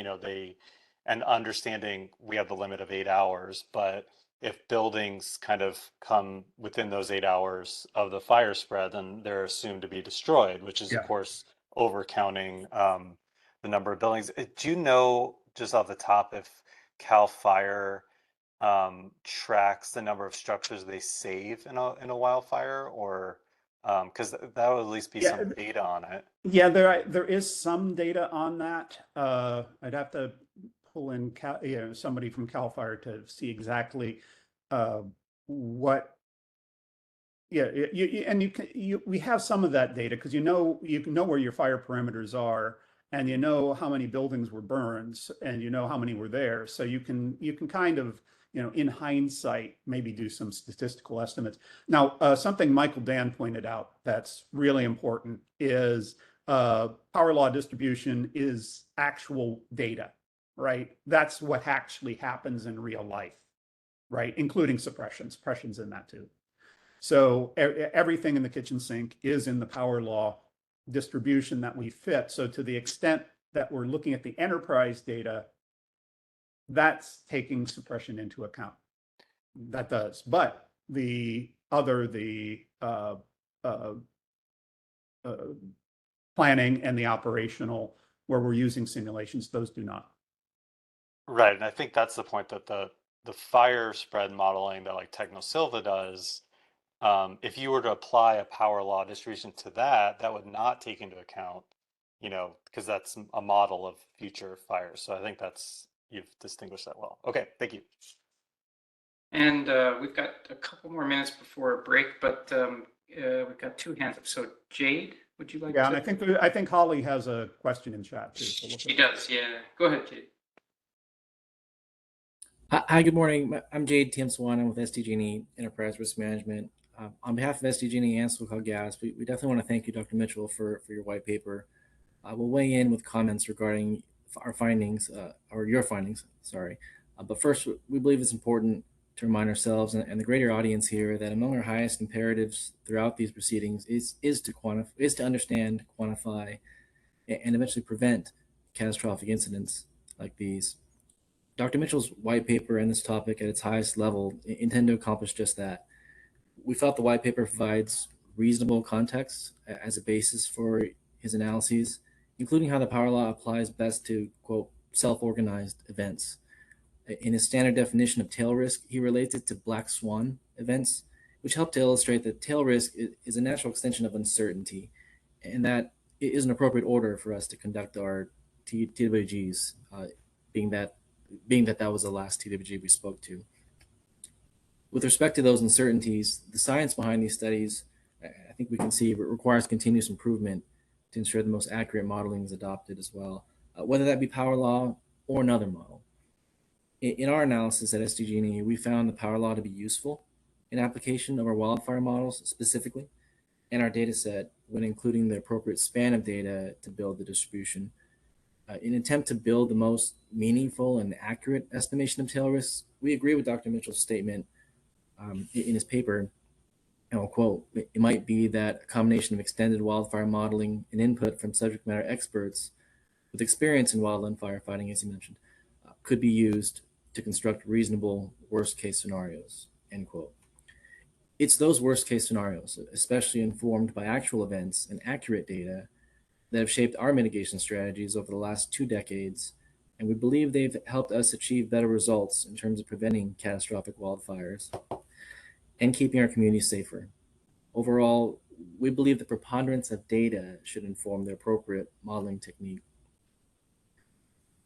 and understanding we have the limit of 8 hours, but if buildings kind of come within those 8 hours of the fire spread, then they're assumed to be destroyed, which is, of course, overcounting the number of buildings. Do you know, just off the top, if CAL FIRE tracks the number of structures they save in a wildfire, or because that would at least be some data on it. Yeah, there is some data on that. I'd have to pull in somebody from CAL FIRE to see exactly what. Yeah, we have some of that data because you know where your fire perimeters are, and you know how many buildings were burned, and you know how many were there. So you can kind of, in hindsight, maybe do some statistical estimates. Now, something Michael Dan pointed out that's really important is power law distribution is actual data, right? That's what actually happens in real life, right? Including suppression. Suppression's in that too. So everything in the kitchen sink is in the power law distribution that we fit. So to the extent that we're looking at the enterprise data, that's taking suppression into account. That does. But the planning and the operational, where we're using simulations, those do not. Right, and I think that's the point, that the fire spread modeling that like TechnoSilva does, if you were to apply a power law distribution to that would not take into account, because that's a model of future fires. So I think you've distinguished that well. Okay, thank you. And we've got a couple more minutes before a break, but we've got two hands up. So Jade, would you like to? Yeah, and I think Holly has a question in chat too. So she does, yeah. Go ahead, Jade. Hi, good morning. I'm Jade Tim Swan. I'm with SDG&E Enterprise Risk Management. On behalf of SDG&E and SoCalGas, we definitely want to thank you, Dr. Mitchell, for your white paper. We'll weigh in with comments regarding our findings, or your findings, sorry. But first, we believe it's important to remind ourselves and the greater audience here that among our highest imperatives throughout these proceedings is to understand, quantify, and eventually prevent catastrophic incidents like these. Dr. Mitchell's white paper and this topic at its highest level intend to accomplish just that. We felt the white paper provides reasonable context as a basis for his analyses, including how the power law applies best to, quote, self-organized events. In his standard definition of tail risk, he relates it to black swan events, which help to illustrate that tail risk is a natural extension of uncertainty, and that it is an appropriate order for us to conduct our TWGs, being that was the last TWG we spoke to. With respect to those uncertainties, the science behind these studies, I think we can see, requires continuous improvement to ensure the most accurate modeling is adopted as well, whether that be power law or another model. In our analysis at SDG&E, we found the power law to be useful in application of our wildfire models specifically, and our data set when including the appropriate span of data to build the distribution. In an attempt to build the most meaningful and accurate estimation of tail risks, we agree with Dr. Mitchell's statement in his paper, and I'll quote, "It might be that a combination of extended wildfire modeling and input from subject matter experts with experience in wildland firefighting, as you mentioned, could be used to construct reasonable worst-case scenarios," end quote. It's those worst-case scenarios, especially informed by actual events and accurate data, that have shaped our mitigation strategies over the last 2 decades, and we believe they've helped us achieve better results in terms of preventing catastrophic wildfires and keeping our communities safer. Overall, we believe the preponderance of data should inform the appropriate modeling technique.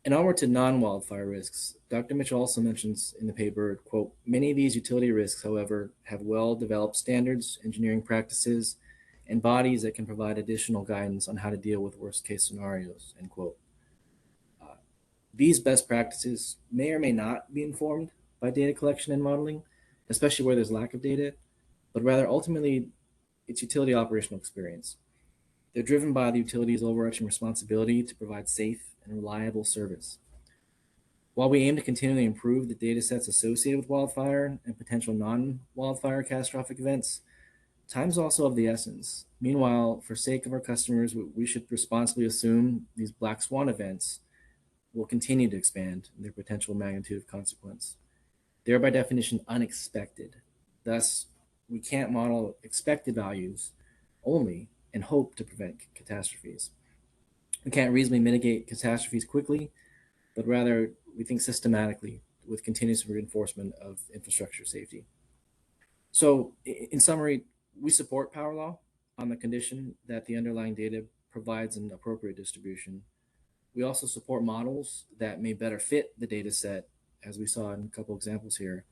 And onward to non-wildfire risks, Dr. Mitchell also mentions in the paper, quote, "Many of these utility risks, however, have well-developed standards, engineering practices, and bodies that can provide additional guidance on how to deal with worst-case scenarios," end quote. These best practices may or may not be informed by data collection and modeling, especially where there's lack of data, but rather ultimately it's utility operational experience. They're driven by the utility's overarching responsibility to provide safe and reliable service. While we aim to continually improve the data sets associated with wildfire and potential non-wildfire catastrophic events, time's also of the essence. Meanwhile, for sake of our customers, we should responsibly assume these black swan events will continue to expand in their potential magnitude of consequence. They're by definition unexpected. Thus, we can't model expected values only and hope to prevent catastrophes. We can't reasonably mitigate catastrophes quickly, but rather we think systematically with continuous reinforcement of infrastructure safety. So in summary, we support power law on the condition that the underlying data provides an appropriate distribution. We also support models that may better fit the data set, as we saw in a couple examples here,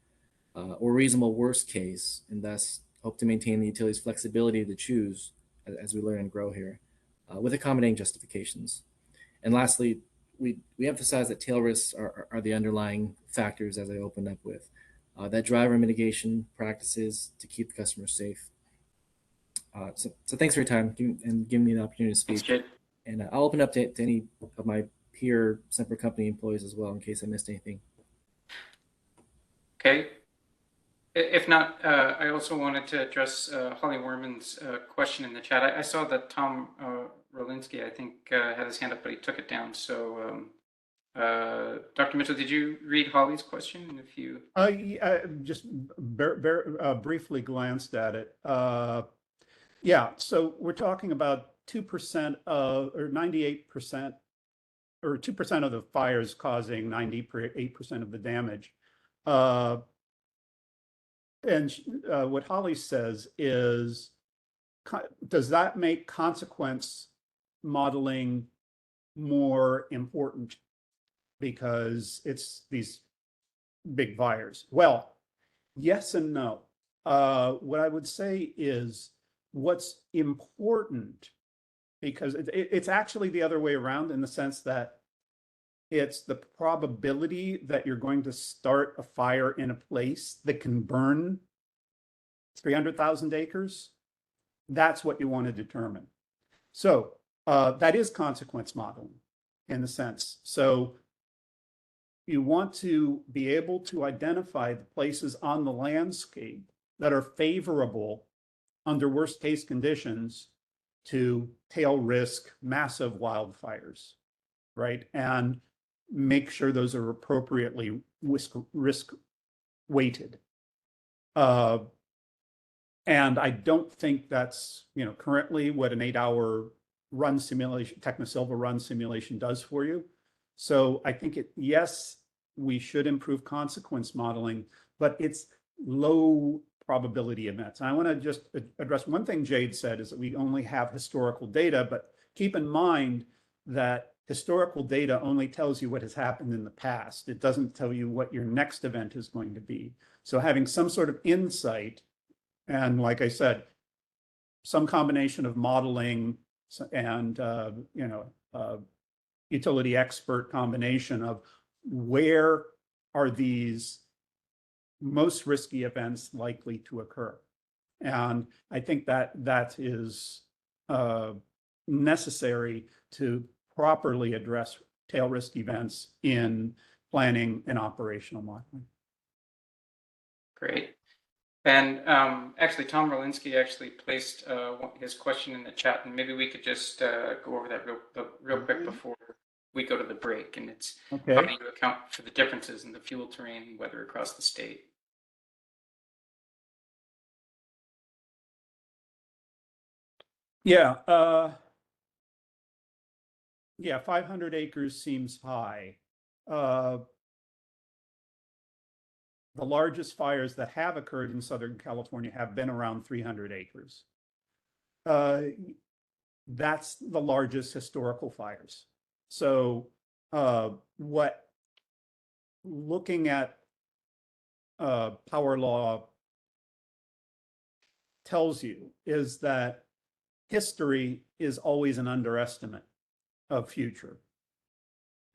or reasonable worst case, and thus hope to maintain the utility's flexibility to choose as we learn and grow here, with accommodating justifications. And lastly, we emphasize that tail risks are the underlying factors, as I opened up with, that drive our mitigation practices to keep the customer safe. So thanks for your time and giving me the opportunity to speak. Thanks, Jade. And I'll open up to any of my peer Semper Company employees as well, in case I missed anything. Okay. If not, I also wanted to address Holly Werman's question in the chat. I saw that Tom Rolinski, I think, had his hand up, but he took it down. So, Dr. Mitchell, did you read Holly's question? And if you just briefly glanced at it. Yeah, so we're talking about 2% of, or 98%, or 2% of the fires causing 98% of the damage. And what Holly says is, does that make consequence modeling more important because it's these big fires? Well, yes and no. What I would say is what's important, because it's actually the other way around in the sense that it's the probability that you're going to start a fire in a place that can burn 300,000 acres. That's what you want to determine. So that is consequence modeling in a sense. So you want to be able to identify the places on the landscape that are favorable under worst case conditions to tail risk massive wildfires, right? And make sure those are appropriately risk weighted. And I don't think that's, currently what an 8-hour run simulation, Technosilva run simulation does for you. So I think yes, we should improve consequence modeling, but it's low probability events. And I want to just address one thing Jade said is that we only have historical data, but keep in mind that historical data only tells you what has happened in the past. It doesn't tell you what your next event is going to be. So having some sort of insight, and like I said, some combination of modeling and utility expert combination of where are these most risky events likely to occur. And I think that is necessary to properly address tail risk events in planning and operational modeling. Great. And actually, Tom Rolinski actually placed his question in the chat, and maybe we could just go over that real quick before we go to the break. And it's okay. How do you account for the differences in the fuel terrain and weather across the state? Yeah. 500 acres seems high. The largest fires that have occurred in Southern California have been around 300 acres. That's the largest historical fires. So what looking at power law tells you is that history is always an underestimate of future.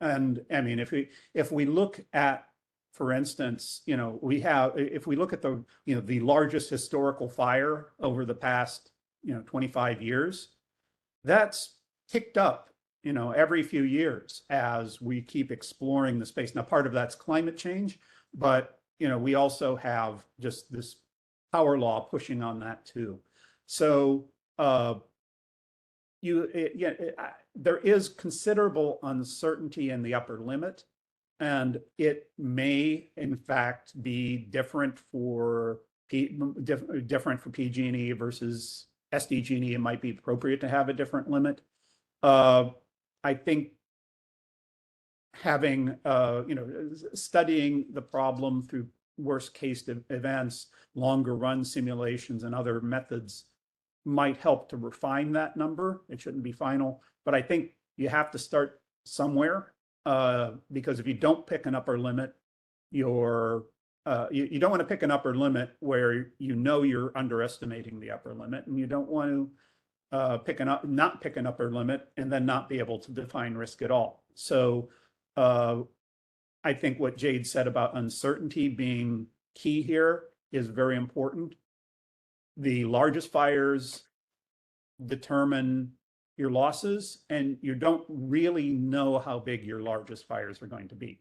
And I mean, if we look at, for instance, if we look at the largest historical fire over the past 25 years, that's ticked up every few years as we keep exploring the space. Now, part of that's climate change, but we also have just this power law pushing on that too. So there is considerable uncertainty in the upper limit, and it may in fact be different for PG&E versus SDG&E. It might be appropriate to have a different limit. I think having, studying the problem through worst case events, longer run simulations and other methods might help to refine that number. It shouldn't be final, but I think you have to start somewhere, because if you don't pick an upper limit, you don't want to pick an upper limit where you're underestimating the upper limit, and you don't want to not pick an upper limit and then not be able to define risk at all. So I think what Jade said about uncertainty being key here is very important. The largest fires determine your losses, and you don't really know how big your largest fires are going to be.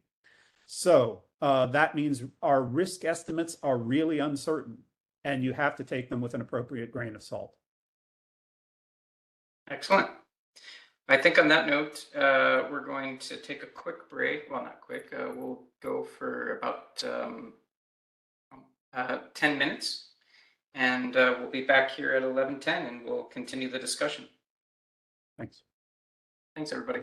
So that means our risk estimates are really uncertain, and you have to take them with an appropriate grain of salt. Excellent. I think on that note, we're going to take a quick break. Well, not quick. We'll go for about 10 minutes, and we'll be back here at 11:10, and we'll continue the discussion. Thanks. Thanks, everybody.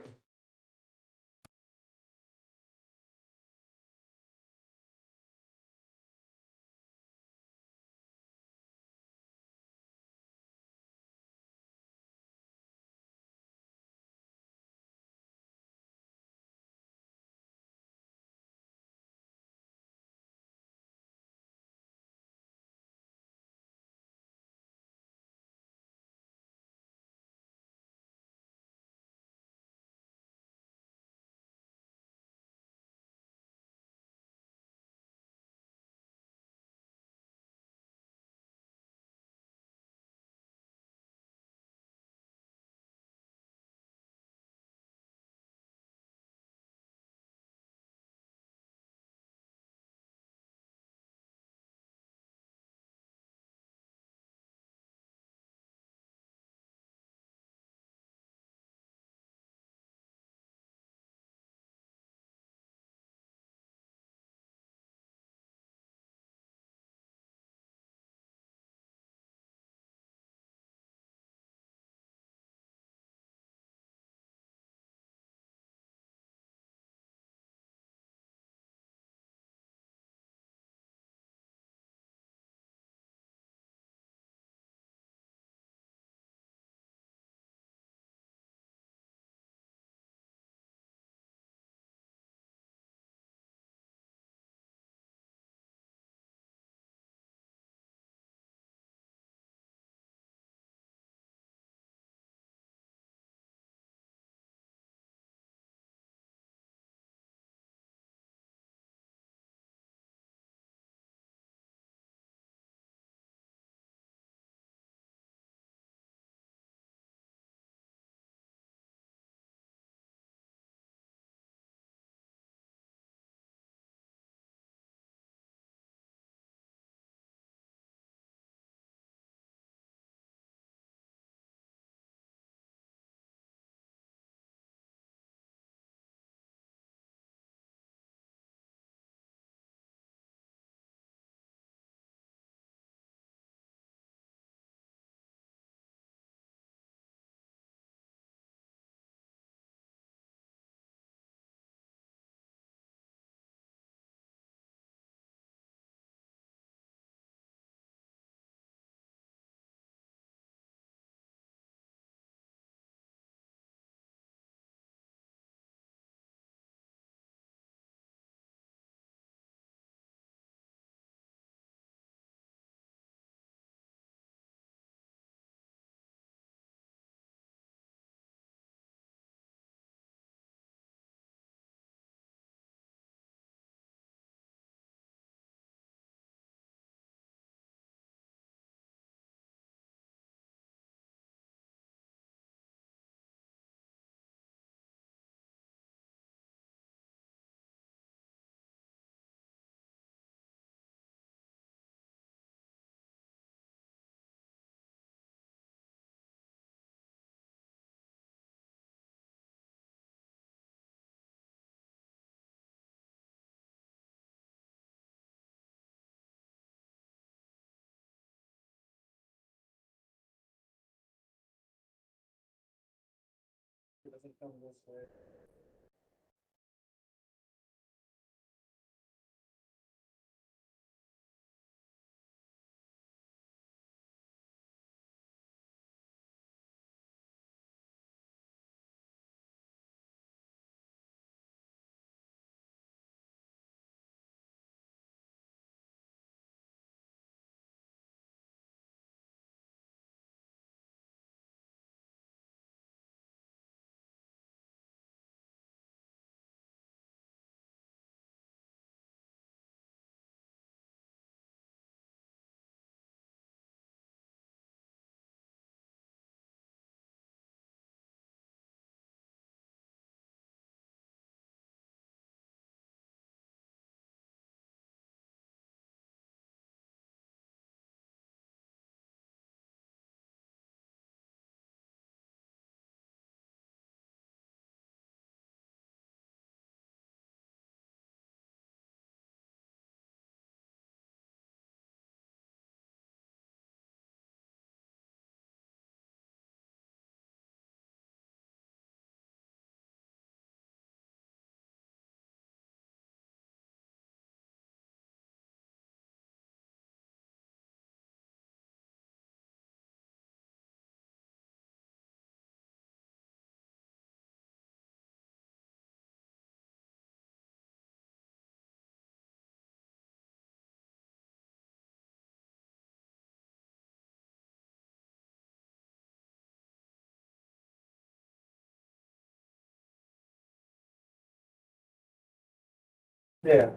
Yeah.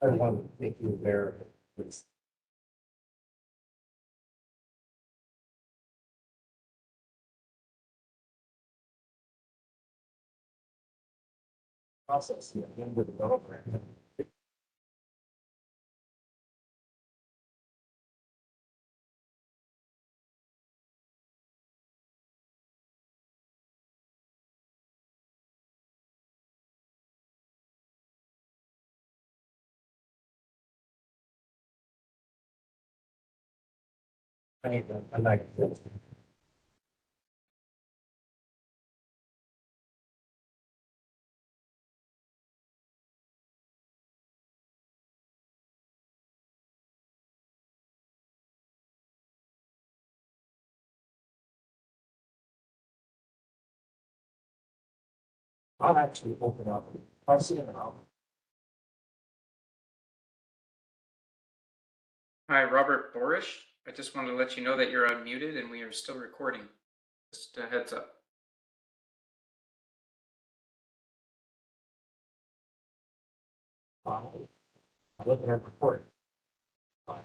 I want to make you aware of it, please. Process, yeah, then the developer. I like it. I'll actually open up. I'll see it now. Hi, Robert Borish. I just wanted to let you know that you're unmuted and we are still recording. Just a heads up. I look at our report. Hi,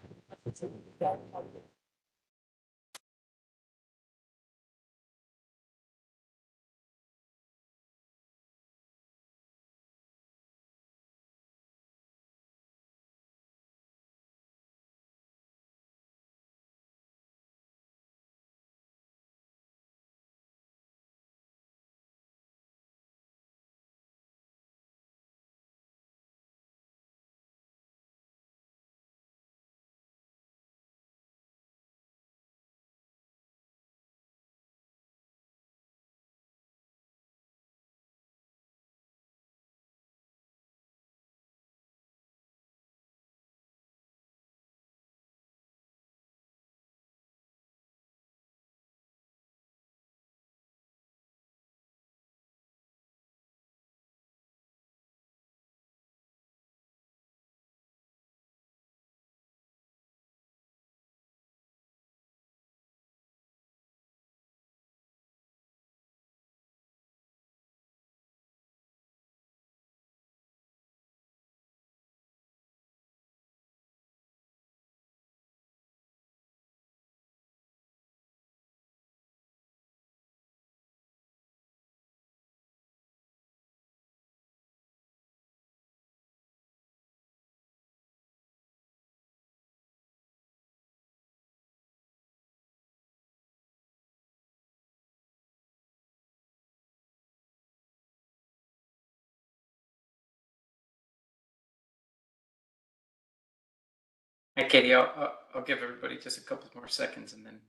Katie. I'll give everybody just a couple more seconds and then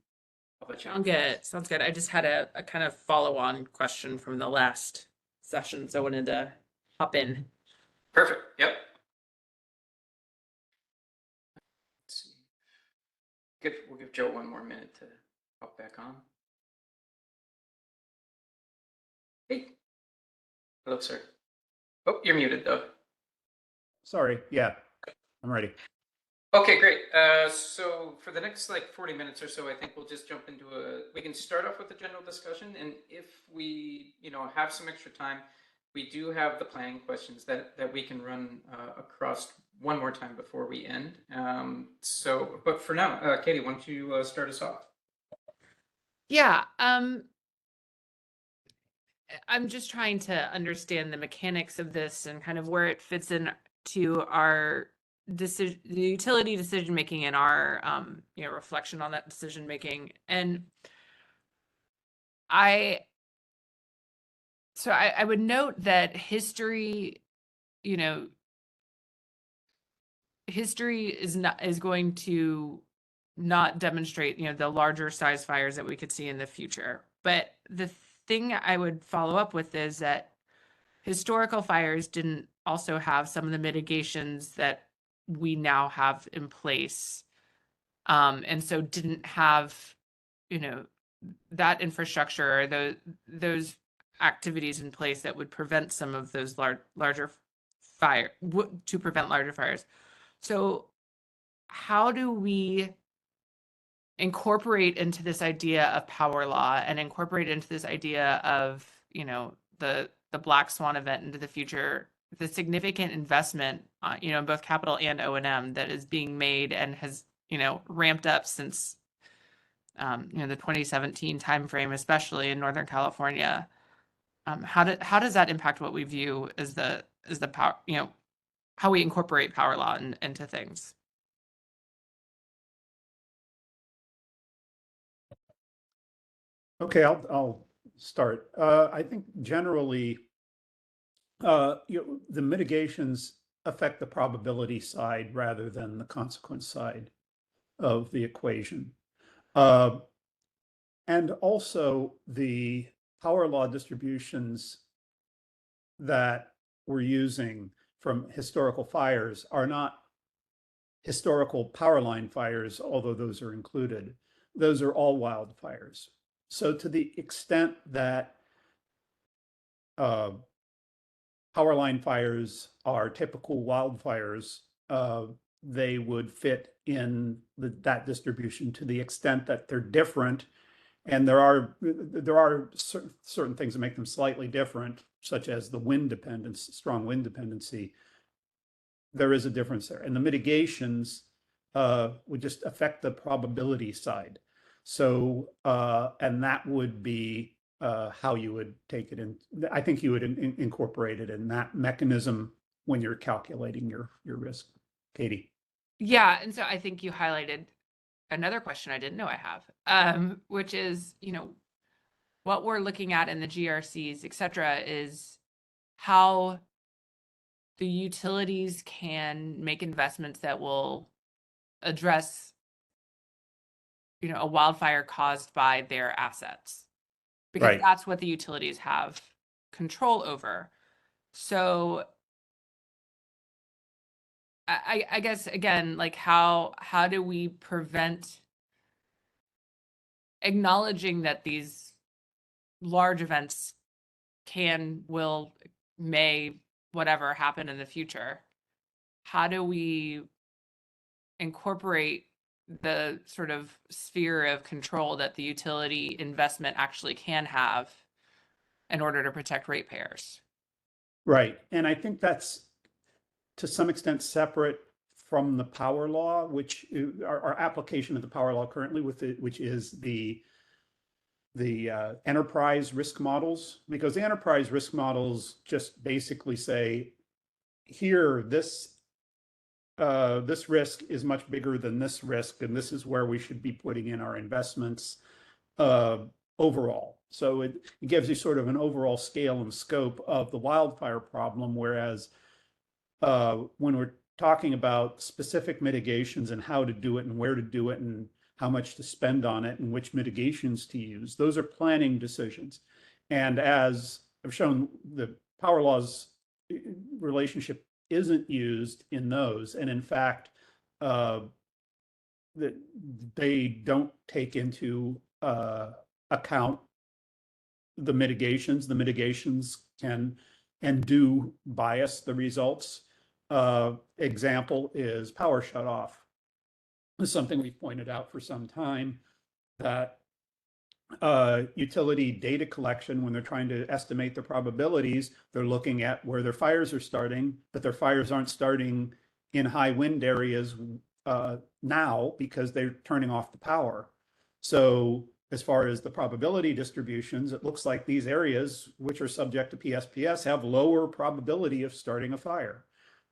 I'll let you. Sounds good. Sounds good. I just had a kind of follow-on question from the last session, so I wanted to hop in. Perfect. Yep. Let's see. We'll give Joe one more minute to hop back on. Hey. Hello, sir. Oh, you're muted though. Sorry. Yeah, I'm ready. Okay, great. So for the next like 40 minutes or so, I think we'll just jump into we can start off with a general discussion. And if we, have some extra time, we do have the planning questions that we can run across one more time before we end. But for now, Katie, why don't you start us off? Yeah, I'm just trying to understand the mechanics of this and kind of where it fits in to our the utility decision making and our reflection on that decision making. And I would note that history is going to not demonstrate the larger size fires that we could see in the future. But the thing I would follow up with is that historical fires didn't also have some of the mitigations that we now have in place, and so didn't have that infrastructure or those activities in place that would prevent some of those larger to prevent larger fires. So how do we incorporate into this idea of power law and incorporate into this idea of, you know, the black swan event into the future, the significant investment, you know, in both capital and O&M that is being made and has, you know, ramped up since, you know, the 2017 timeframe, especially in Northern California. How does that impact what we view as the power, you know, how we incorporate power law into things? Okay, I'll start. I think generally, the mitigations affect the probability side rather than the consequence side of the equation. And also the power law distributions that we're using from historical fires are not historical power line fires, although those are included. Those are all wildfires. So to the extent that power line fires are typical wildfires, they would fit in that distribution. To the extent that they're different, and there are certain things that make them slightly different, such as the wind dependence, strong wind dependency. There is a difference there, and the mitigations would just affect the probability side. So, and that would be how you would take it in. I think you would incorporate it in that mechanism when you're calculating your risk. Katie. Yeah, and so I think you highlighted another question I didn't know I have, which is, you know, what we're looking at in the GRCs, et cetera, is how the utilities can make investments that will address, you know, a wildfire caused by their assets, because Right. that's what the utilities have control over. So I guess, again, like how do we prevent acknowledging that these large events may, whatever happen in the future? How do we incorporate the sort of sphere of control that the utility investment actually can have in order to protect ratepayers? Right. And I think that's to some extent separate from the power law, which our application of the power law currently which is the enterprise risk models, because the enterprise risk models just basically say, here, this risk is much bigger than this risk, and this is where we should be putting in our investments overall. So it gives you sort of an overall scale and scope of the wildfire problem, whereas when we're talking about specific mitigations and how to do it and where to do it and how much to spend on it and which mitigations to use, those are planning decisions. And as I've shown, the power laws relationship isn't used in those. And in fact, that they don't take into account the mitigations. The mitigations can and do bias the results. Example is power shutoff. It's something we've pointed out for some time, that utility data collection, when they're trying to estimate the probabilities, they're looking at where their fires are starting, but their fires aren't starting in high wind areas now because they're turning off the power. So as far as the probability distributions, it looks like these areas, which are subject to PSPS, have lower probability of starting a fire.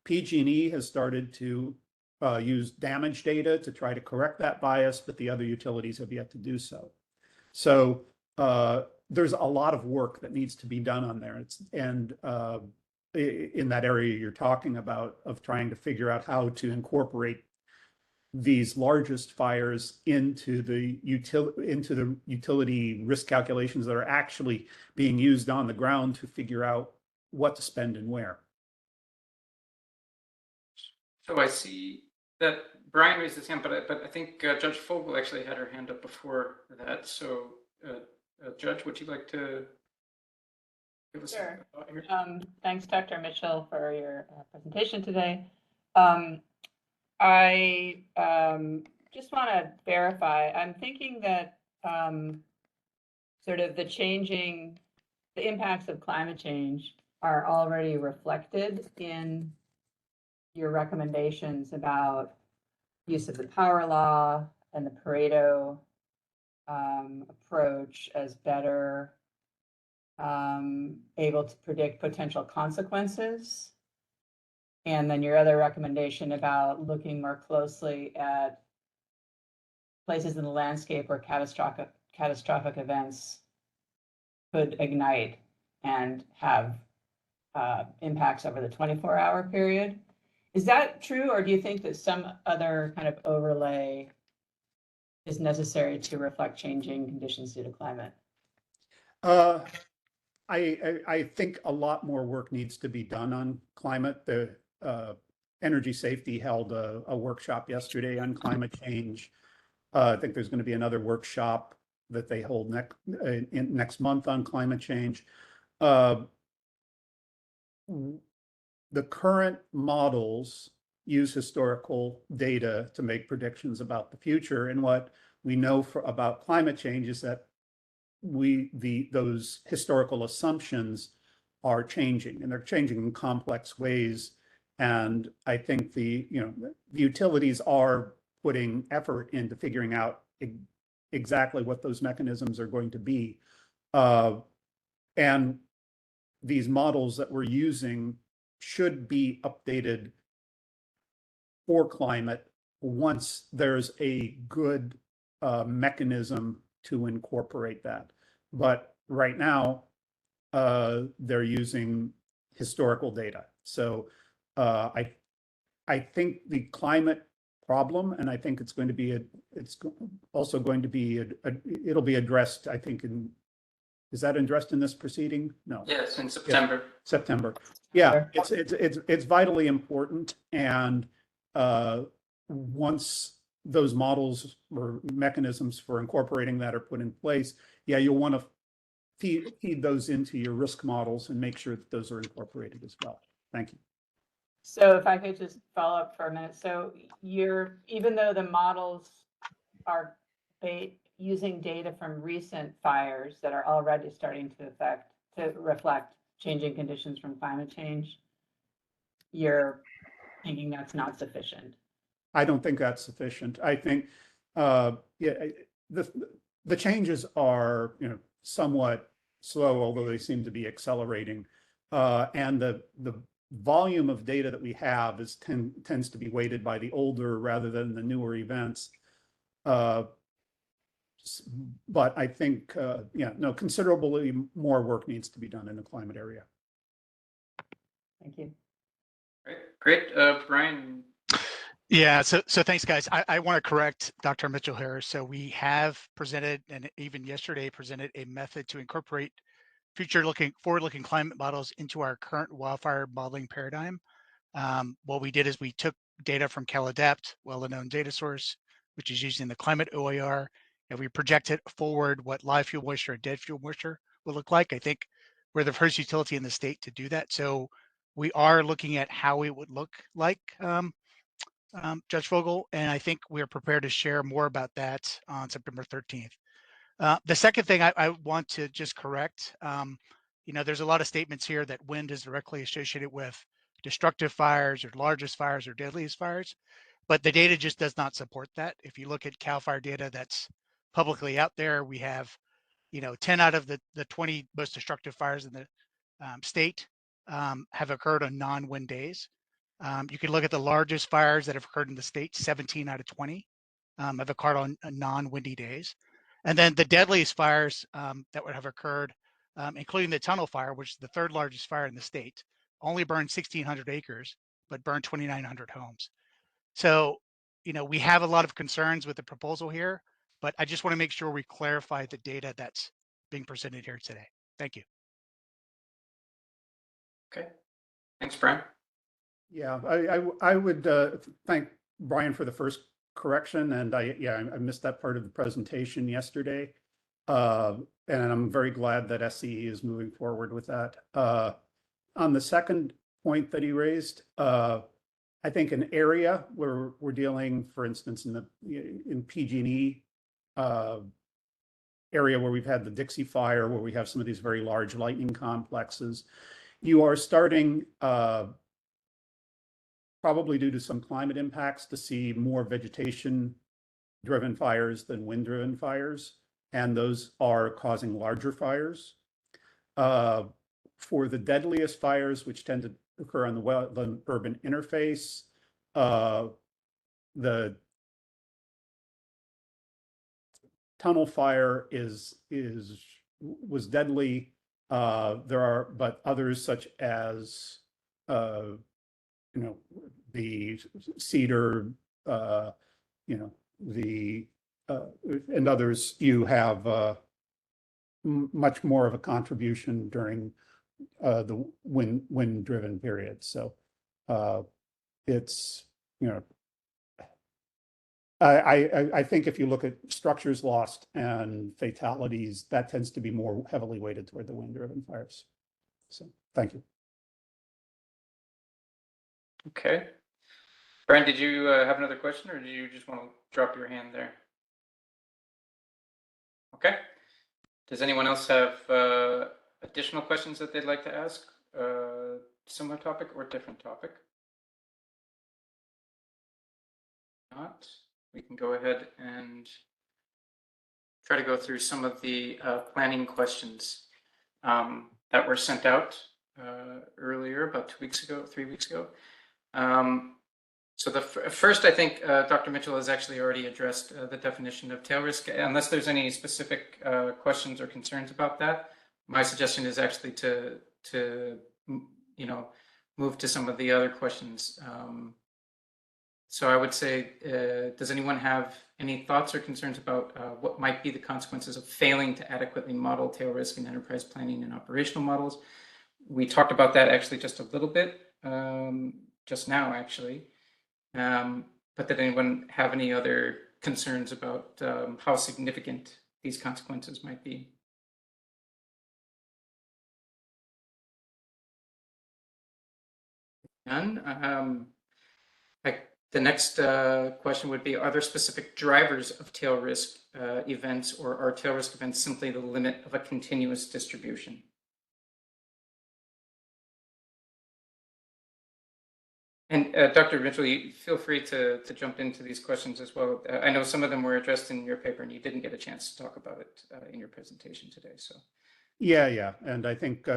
PG&E has started to use damage data to try to correct that bias, but the other utilities have yet to do so. So there's a lot of work that needs to be done on there. In that area you're talking about, of trying to figure out how to incorporate these largest fires into the utility risk calculations that are actually being used on the ground to figure out what to spend and where. So I see that Brian raised his hand, but I think Judge Fogel actually had her hand up before that. So Judge, would you like to Sure. Thanks, Dr. Mitchell, for your presentation today. I just want to verify, I'm thinking that sort of the impacts of climate change are already reflected in your recommendations about use of the power law and the Pareto approach as better able to predict potential consequences. And then your other recommendation about looking more closely at places in the landscape where catastrophic events could ignite and have impacts over the 24-hour period. Is that true, or do you think that some other kind of overlay is necessary to reflect changing conditions due to climate? I think a lot more work needs to be done on climate. The Energy Safety held a workshop yesterday on climate change. I think there's going to be another workshop that they hold next month on climate change. The current models use historical data to make predictions about the future, and what we know about climate change is that those historical assumptions are changing, and they're changing in complex ways. And I think the utilities are putting effort into figuring out exactly what those mechanisms are going to be. And these models that we're using should be updated for climate once there's a good mechanism to incorporate that. But right now, they're using historical data. So I think the climate problem, and I think it's going to be it's also going to be it'll be addressed, I think, is that addressed in this proceeding? No. Yes, in September. Yeah, September. Yeah, it's vitally important, and once those models or mechanisms for incorporating that are put in place, yeah, you'll want to feed those into your risk models and make sure that those are incorporated as well. Thank you. So if I could just follow up for a minute. So even though the models are using data from recent fires that are already starting to reflect changing conditions from climate change, you're thinking that's not sufficient? I don't think that's sufficient. I think the changes are somewhat slow, although they seem to be accelerating. And the volume of data that we have tends to be weighted by the older rather than the newer events. But I think considerably more work needs to be done in the climate area. Thank you. Great. Brian. Yeah, so thanks, guys. I want to correct Dr. Mitchell here. So we have presented, and even yesterday presented, a method to incorporate forward-looking climate models into our current wildfire modeling paradigm. What we did is we took data from CalAdapt, well-known data source, which is using the climate OIR, and we projected forward what live fuel moisture and dead fuel moisture will look like. I think we're the first utility in the state to do that. So we are looking at how it would look like, Judge Fogel, and I think we're prepared to share more about that on September 13th. The second thing I want to just correct, there's a lot of statements here that wind is directly associated with destructive fires or largest fires or deadliest fires, but the data just does not support that. If you look at CAL FIRE data that's publicly out there, we have 10 out of the 20 most destructive fires in the state have occurred on non-wind days. You can look at the largest fires that have occurred in the state, 17 out of 20 have occurred on non-windy days. And then the deadliest fires that would have occurred, including the tunnel fire, which is the third largest fire in the state, only burned 1,600 acres, but burned 2,900 homes. So, we have a lot of concerns with the proposal here, but I just want to make sure we clarify the data that's being presented here today. Thank you. Okay. Thanks, Brian. Yeah, I would thank Brian for the first correction, and I missed that part of the presentation yesterday. And I'm very glad that SCE is moving forward with that. On the second point that he raised, I think an area where we're dealing, for instance, in PG&E area where we've had the Dixie Fire, where we have some of these very large lightning complexes, you are starting, probably due to some climate impacts, to see more vegetation-driven fires than wind-driven fires, and those are causing larger fires. For the deadliest fires, which tend to occur on the wetland-urban interface, the tunnel fire was deadly. There are, but others such as, the cedar, and others, you have much more of a contribution during the wind-driven period. So it's, I think if you look at structures lost and fatalities, that tends to be more heavily weighted toward the wind-driven fires. So thank you. Okay. Brian, did you have another question, or do you just want to drop your hand there? Okay. Does anyone else have additional questions that they'd like to ask? Similar topic or different topic? Not. We can go ahead and try to go through some of the planning questions that were sent out earlier, about 3 weeks ago. So the first, I think Dr. Mitchell has actually already addressed the definition of tail risk. Unless there's any specific questions or concerns about that, my suggestion is actually to move to some of the other questions. So I would say, does anyone have any thoughts or concerns about what might be the consequences of failing to adequately model tail risk in enterprise planning and operational models? We talked about that actually just a little bit just now, actually. But did anyone have any other concerns about how significant these consequences might be? None. The next question would be, are there specific drivers of tail risk events, or are tail risk events simply the limit of a continuous distribution? And Dr. Mitchell, you feel free to jump into these questions as well. I know some of them were addressed in your paper and you didn't get a chance to talk about it in your presentation today. So Yeah. And I think,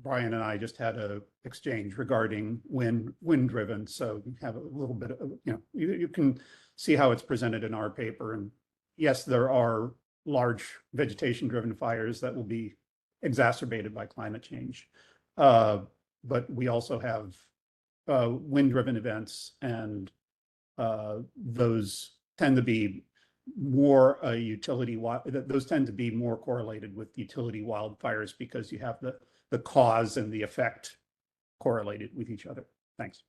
Brian and I just had a exchange regarding wind driven. So you have a little bit of, you can see how it's presented in our paper. And yes, there are large vegetation driven fires that will be exacerbated by climate change. But we also have wind driven events, and those tend to be more those tend to be more correlated with utility wildfires because you have the cause and the effect correlated with each other. Thanks.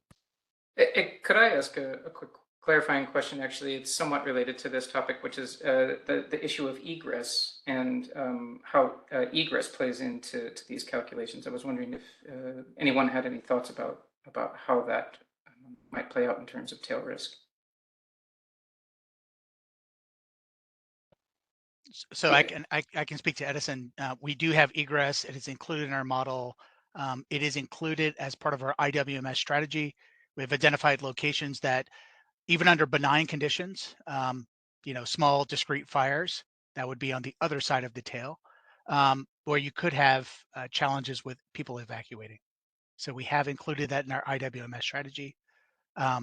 Could I ask a quick clarifying question? Actually, it's somewhat related to this topic, which is the issue of egress and how egress plays into these calculations. I was wondering if anyone had any thoughts about how that might play out in terms of tail risk. So I can speak to Edison. We do have egress. It is included in our model. It is included as part of our IWMS strategy. We have identified locations that, even under benign conditions, small discrete fires, that would be on the other side of the tail, where you could have challenges with people evacuating. So we have included that in our IWMS strategy. Yeah,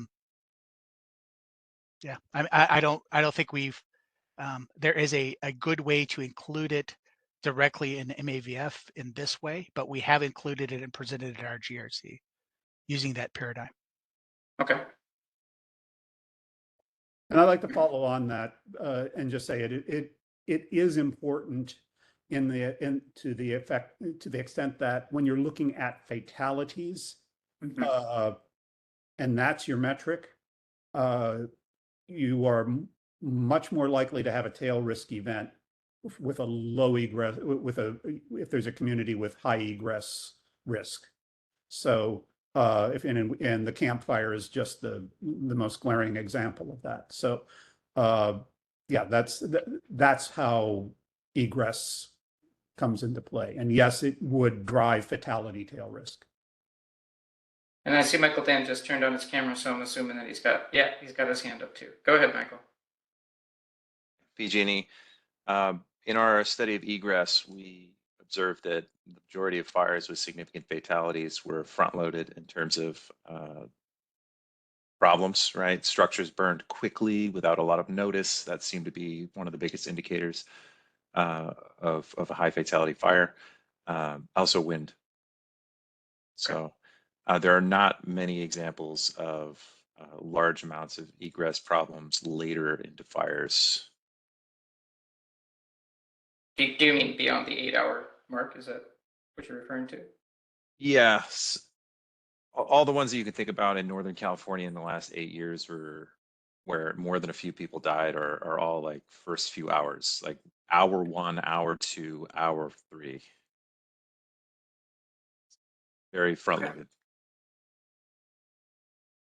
I don't think we've. There is a good way to include it directly in MAVF in this way, but we have included it and presented it at our GRC using that paradigm. Okay. And I'd like to follow on that and just say it is important to the extent that when you're looking at fatalities, and that's your metric, you are much more likely to have a tail risk event with a low egress, if there's a community with high egress risk. So and the campfire is just the most glaring example of that. So yeah, that's how egress comes into play. And yes, it would drive fatality tail risk. And I see Michael Dan just turned on his camera, so I'm assuming that he's got his hand up too. Go ahead, Michael. PG&E. In our study of egress, we observed that the majority of fires with significant fatalities were front-loaded in terms of problems, right? Structures burned quickly without a lot of notice. That seemed to be one of the biggest indicators of a high fatality fire. Also wind. So there are not many examples of large amounts of egress problems later into fires. Do you mean beyond the 8-hour mark? Is that what you're referring to? Yes. All the ones that you can think about in Northern California in the last 8 years where more than a few people died are all like first few hours, like hour 1, hour 2, hour 3. Very front-loaded.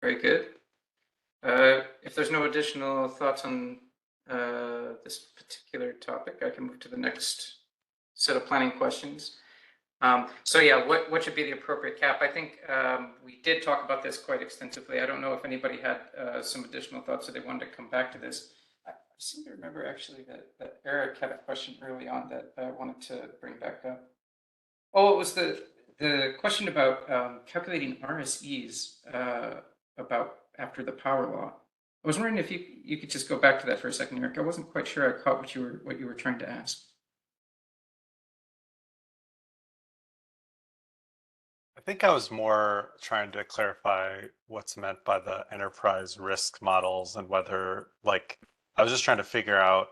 Very good. If there's no additional thoughts on this particular topic, I can move to the next set of planning questions. So yeah, what should be the appropriate cap? I think we did talk about this quite extensively. I don't know if anybody had some additional thoughts that they wanted to come back to this. I seem to remember actually that Eric had a question early on that I wanted to bring back up. Oh, it was the question about calculating RSEs about after the power law. I was wondering if you could just go back to that for a second, Eric. I wasn't quite sure I caught what you were trying to ask. I think I was more trying to clarify what's meant by the enterprise risk models and whether, like, I was just trying to figure out,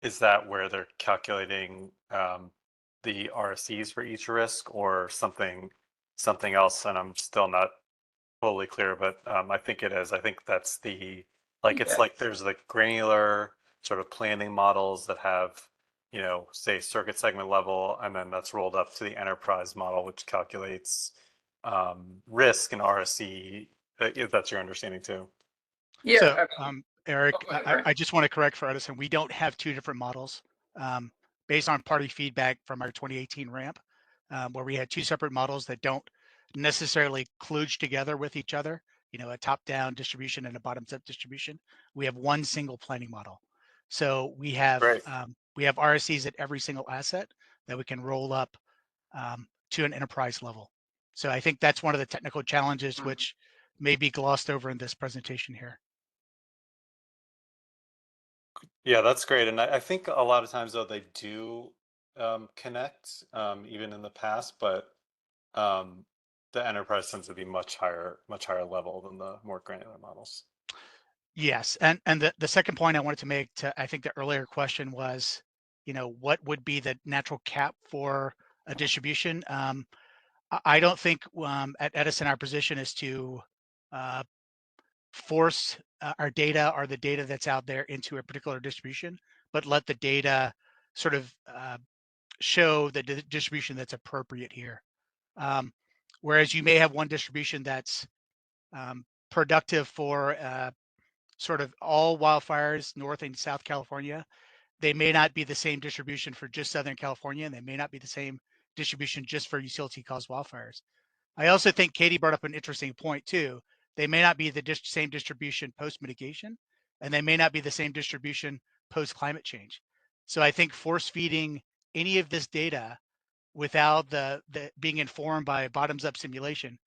is that where they're calculating the RSEs for each risk or something else? And I'm still not totally clear, but I think it is. I think that's it's like there's the granular sort of planning models that have, say circuit segment level, and then that's rolled up to the enterprise model, which calculates risk and RSE, if that's your understanding too. Yeah. So, Eric, I just want to correct for Edison. We don't have two different models based on party feedback from our 2018 ramp, where we had two separate models that don't necessarily kludge together with each other, a top-down distribution and a bottoms-up distribution. We have one single planning model. So we have RSEs at every single asset that we can roll up to an enterprise level. So I think that's one of the technical challenges which may be glossed over in this presentation here. Yeah, that's great. And I think a lot of times though they do connect even in the past, but the enterprise tends to be much higher level than the more granular models. Yes, and the second point I wanted to make to, I think the earlier question was, what would be the natural cap for a distribution? I don't think at Edison our position is to force our data or the data that's out there into a particular distribution, but let the data sort of show the distribution that's appropriate here. Whereas you may have one distribution that's productive for sort of all wildfires, North and South California. They may not be the same distribution for just Southern California, and they may not be the same distribution just for utility-caused wildfires. I also think Katie brought up an interesting point too. They may not be the same distribution post-mitigation, and they may not be the same distribution post-climate change. So I think force feeding any of this data without the being informed by a bottoms-up simulation,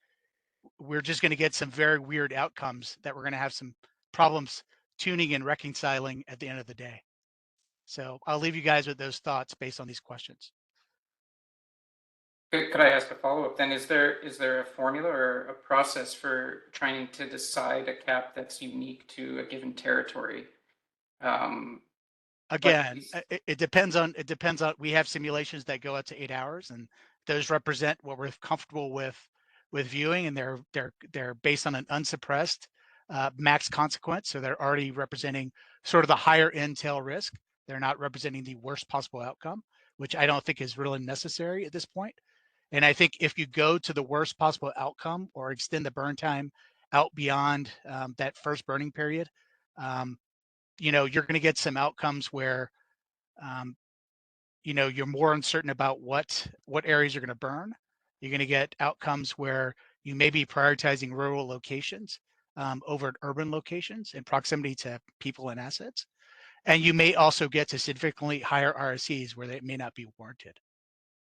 we're just going to get some very weird outcomes that we're going to have some problems tuning and reconciling at the end of the day. So I'll leave you guys with those thoughts based on these questions. Could I ask a follow-up then? Is there a formula or a process for trying to decide a cap that's unique to a given territory? Again, it depends on, we have simulations that go out to 8 hours, and those represent what we're comfortable with viewing, and they're based on an unsuppressed max consequence. So they're already representing sort of the higher end tail risk. They're not representing the worst possible outcome, which I don't think is really necessary at this point. And I think if you go to the worst possible outcome or extend the burn time out beyond that first burning period, you know, you're going to get some outcomes where, you know, you're more uncertain about what areas you're going to burn. You're going to get outcomes where you may be prioritizing rural locations over urban locations in proximity to people and assets. And you may also get to significantly higher RSEs where they may not be warranted.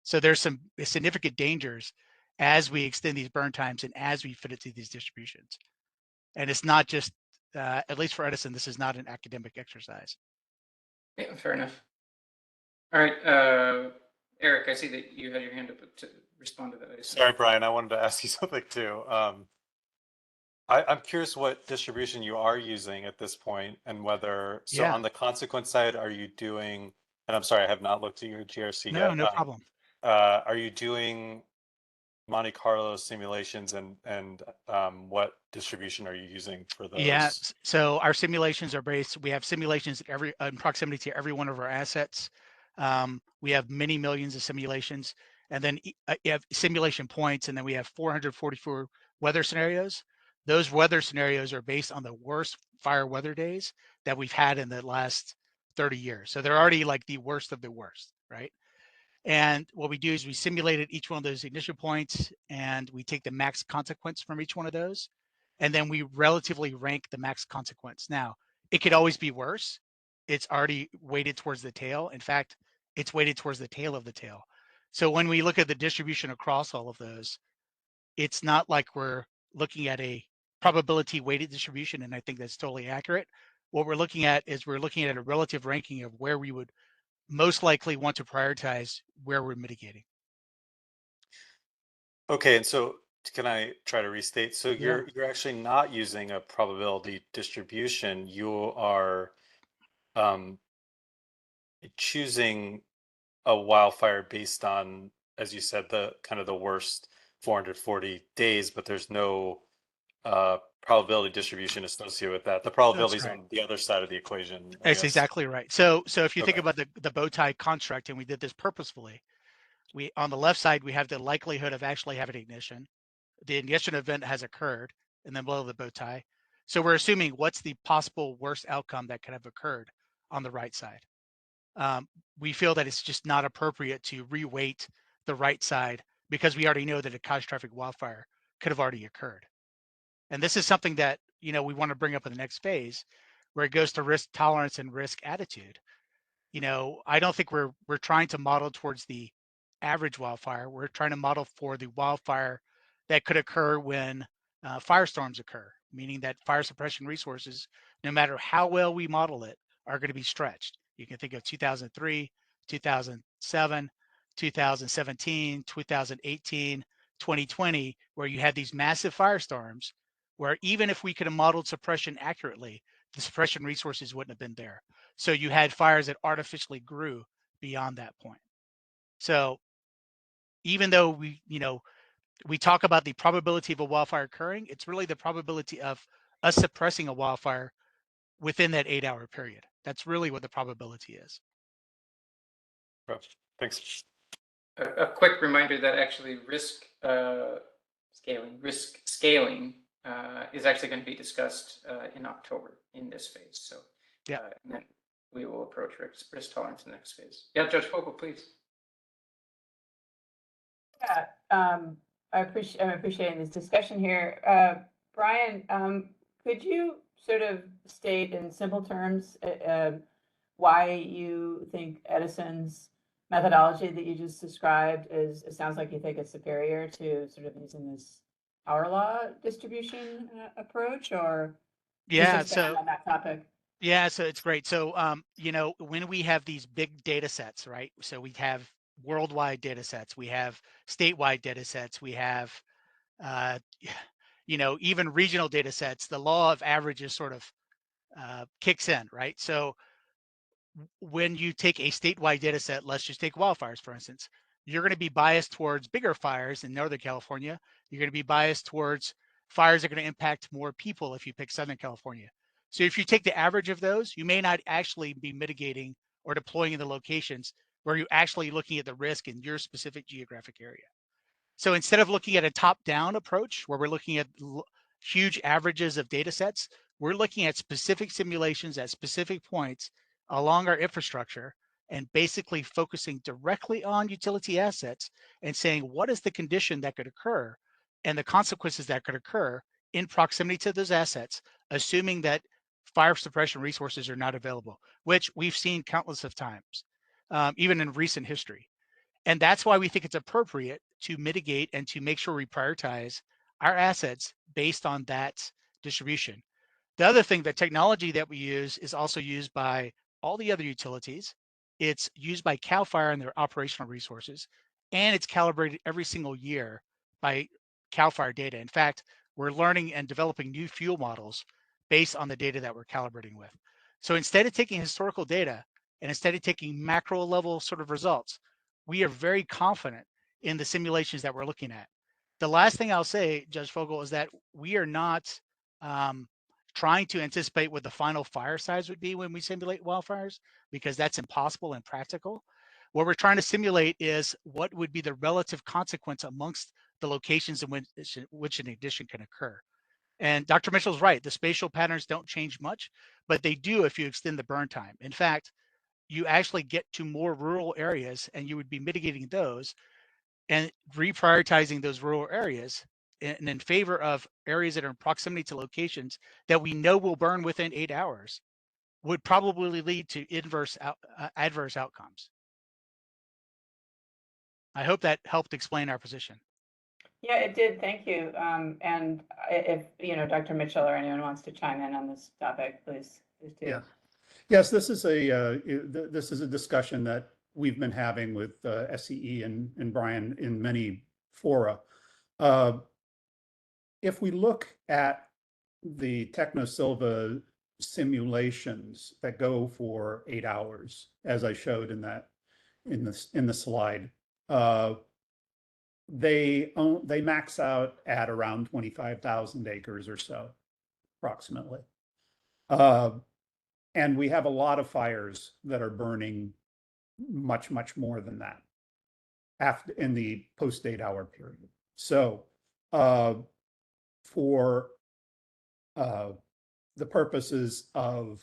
So there's some significant dangers as we extend these burn times and as we fit it to these distributions. And it's not just, at least for Edison, this is not an academic exercise. Yeah, fair enough. All right, Eric, I see that you had your hand up to respond to that. Sorry, Brian, I wanted to ask you something too. I'm curious what distribution you are using at this point and whether, so Yeah. on the consequence side, are you doing, and I'm sorry, I have not looked at your GRC yet. No problem. Are you doing Monte Carlo simulations and what distribution are you using for those? Yeah, so our simulations are based, we have simulations in proximity to every one of our assets. We have many millions of simulations, and then you have simulation points, and then we have 444 weather scenarios. Those weather scenarios are based on the worst fire weather days that we've had in the last 30 years. So they're already like the worst of the worst, right? And what we do is we simulated each one of those ignition points, and we take the max consequence from each one of those, and then we relatively rank the max consequence. Now, it could always be worse. It's already weighted towards the tail. In fact, it's weighted towards the tail of the tail. So when we look at the distribution across all of those, it's not like we're looking at a probability weighted distribution, and I think that's totally accurate. What we're looking at is we're looking at a relative ranking of where we would most likely want to prioritize where we're mitigating. Okay, and so can I try to restate? So Yeah. you're actually not using a probability distribution. You are choosing a wildfire based on, as you said, the kind of the worst 440 days, but there's no probability distribution associated with that. The probability is right. on the other side of the equation. I That's guess. exactly right. So if you think Okay. about the bow tie construct, and we did this purposefully, we on the left side we have the likelihood of actually having ignition. The ignition event has occurred, and then below the bow tie. So we're assuming what's the possible worst outcome that could have occurred on the right side. We feel that it's just not appropriate to reweight the right side because we already know that a catastrophic wildfire could have already occurred. And this is something that, you know, we want to bring up in the next phase, where it goes to risk tolerance and risk attitude. You know, I don't think we're trying to model towards the average wildfire. We're trying to model for the wildfire that could occur when firestorms occur, meaning that fire suppression resources, no matter how well we model it, are going to be stretched. You can think of 2003, 2007, 2017, 2018, 2020, where you had these massive firestorms, where even if we could have modeled suppression accurately, the suppression resources wouldn't have been there. So you had fires that artificially grew beyond that point. So even though we talk about the probability of a wildfire occurring, it's really the probability of us suppressing a wildfire within that 8-hour period. That's really what the probability is. Thanks. A quick reminder that actually risk scaling is actually going to be discussed in October in this phase. So yeah, and then we will approach risk tolerance in the next phase. Yeah, Judge Fogel, please. Yeah, I'm appreciating this discussion here. Brian, could you sort of state in simple terms why you think Edison's methodology that you just described is, it sounds like you think it's superior to sort of using this power law distribution approach, or yeah, just expand on that topic? Yeah, so it's great. So, you know, when we have these big data sets, right? So we have worldwide data sets, we have statewide data sets, we have, you know, even regional data sets, the law of averages sort of kicks in, right? So when you take a statewide data set, let's just take wildfires, for instance, you're going to be biased towards bigger fires in Northern California. You're going to be biased towards fires that are going to impact more people if you pick Southern California. So if you take the average of those, you may not actually be mitigating or deploying in the locations where you're actually looking at the risk in your specific geographic area. So instead of looking at a top-down approach where we're looking at huge averages of data sets, we're looking at specific simulations at specific points along our infrastructure and basically focusing directly on utility assets and saying, what is the condition that could occur and the consequences that could occur in proximity to those assets, assuming that fire suppression resources are not available, which we've seen countless of times, even in recent history. And that's why we think it's appropriate to mitigate and to make sure we prioritize our assets based on that distribution. The other thing, the technology that we use is also used by all the other utilities. It's used by CAL FIRE and their operational resources, and it's calibrated every single year by CAL FIRE data. In fact, we're learning and developing new fuel models based on the data that we're calibrating with. So instead of taking historical data and instead of taking macro level sort of results, we are very confident in the simulations that we're looking at. The last thing I'll say, Judge Fogel, is that we are not trying to anticipate what the final fire size would be when we simulate wildfires, because that's impossible and practical. What we're trying to simulate is what would be the relative consequence amongst the locations in which an ignition can occur. And Dr. Mitchell's right, the spatial patterns don't change much, but they do if you extend the burn time. In fact, you actually get to more rural areas and you would be mitigating those and reprioritizing those rural areas and in favor of areas that are in proximity to locations that we know will burn within 8 hours would probably lead to adverse outcomes. I hope that helped explain our position. Yeah, it did. Thank you. And if, Dr. Mitchell or anyone wants to chime in on this topic, please do. Yeah. Yes, this is a discussion that we've been having with SCE and Brian in many fora. If we look at the Techno-Silva simulations that go for 8 hours, as I showed in the slide, they max out at around 25,000 acres or so, approximately. And we have a lot of fires that are burning much, much more than that in the post 8 hour period. So for the purposes of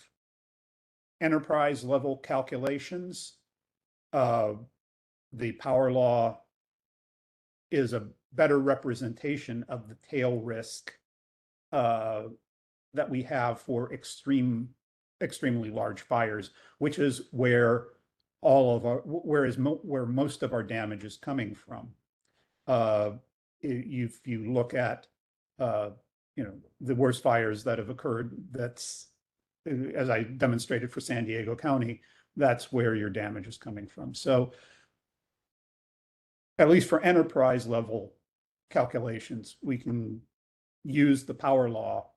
enterprise level calculations, the power law is a better representation of the tail risk that we have for extremely large fires, which is where where most of our damage is coming from. If you look at the worst fires that have occurred, that's, as I demonstrated for San Diego County, that's where your damage is coming from. So at least for enterprise level calculations, we can use the power law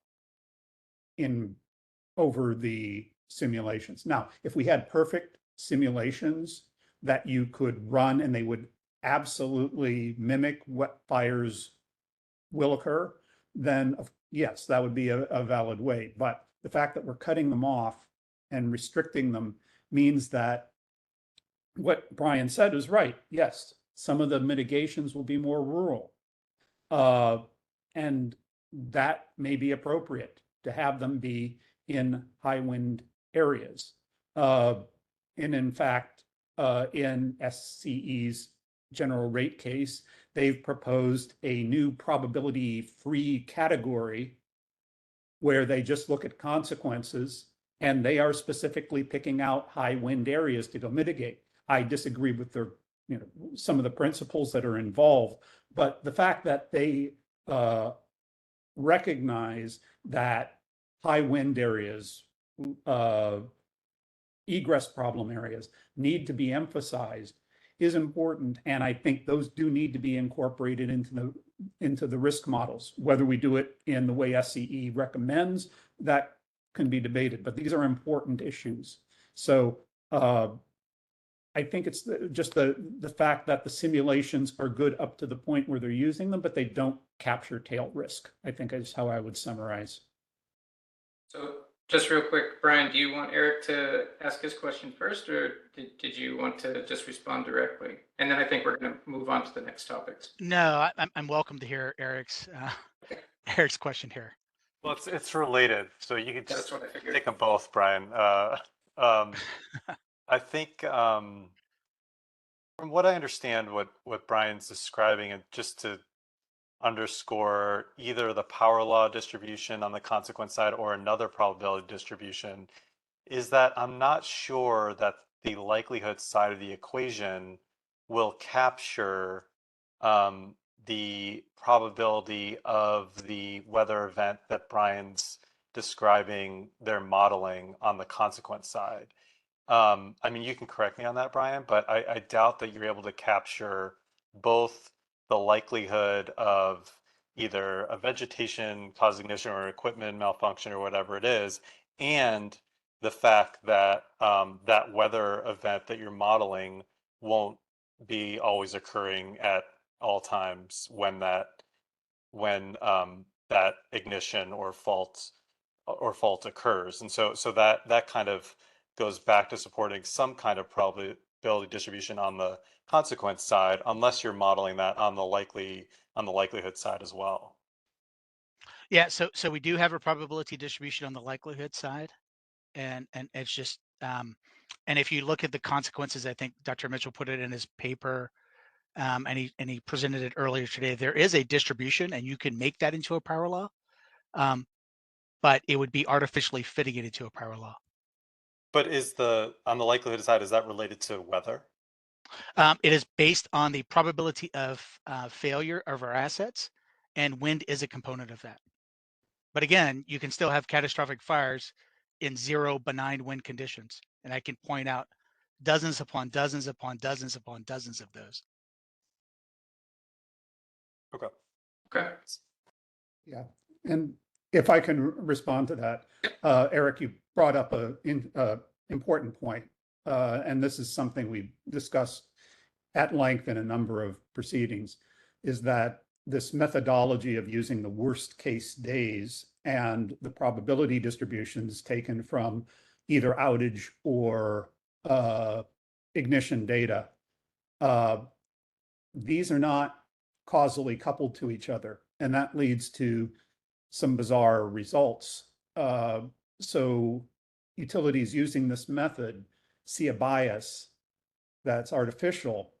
over the simulations. Now, if we had perfect simulations that you could run and they would absolutely mimic what fires will occur, then yes, that would be a valid way. But the fact that we're cutting them off and restricting them means that what Brian said is right. Yes, some of the mitigations will be more rural. And that may be appropriate to have them be in high wind areas. And in fact, in SCE's general rate case, they've proposed a new probability-free category where they just look at consequences and they are specifically picking out high wind areas to go mitigate. I disagree with some of the principles that are involved, but the fact that they recognize that high wind areas, egress problem areas need to be emphasized is important. And I think those do need to be incorporated into the risk models. Whether we do it in the way SCE recommends, that can be debated, but these are important issues. So I think it's just the fact that the simulations are good up to the point where they're using them, but they don't capture tail risk, I think is how I would summarize. So Just real quick, Brian, do you want Eric to ask his question first, or did you want to just respond directly? And then I think we're going to move on to the next topics. No, I'm welcome to hear Eric's Eric's question here. Well, it's related, so you can That's just what I figured. take them both, Brian. I think from what I understand, what Brian's describing, and just to underscore either the power law distribution on the consequence side or another probability distribution, is that I'm not sure that the likelihood side of the equation will capture the probability of the weather event that Brian's describing their modeling on the consequence side. I mean, you can correct me on that, Brian, but I doubt that you're able to capture both the likelihood of either a vegetation cause ignition or equipment malfunction or whatever it is, and the fact that that weather event that you're modeling won't be always occurring at all times when that ignition or fault occurs. And so that kind of goes back to supporting some kind of probability distribution on the consequence side, unless you're modeling that on the likelihood side as well. Yeah, so we do have a probability distribution on the likelihood side, and it's just and if you look at the consequences, I think Dr. Mitchell put it in his paper, and he presented it earlier today. There is a distribution, and you can make that into a power law, but it would be artificially fitting it into a power law. But on the likelihood side, is that related to weather? It is based on the probability of failure of our assets, and wind is a component of that. But again, you can still have catastrophic fires in zero benign wind conditions. And I can point out dozens upon dozens upon dozens upon dozens of those. Okay. Okay. Yeah. And if I can respond to that, Eric, you brought up an important point. And this is something we discussed at length in a number of proceedings, is that this methodology of using the worst case days and the probability distributions taken from either outage or ignition data, these are not causally coupled to each other. And that leads to some bizarre results. So utilities using this method see a bias that's artificial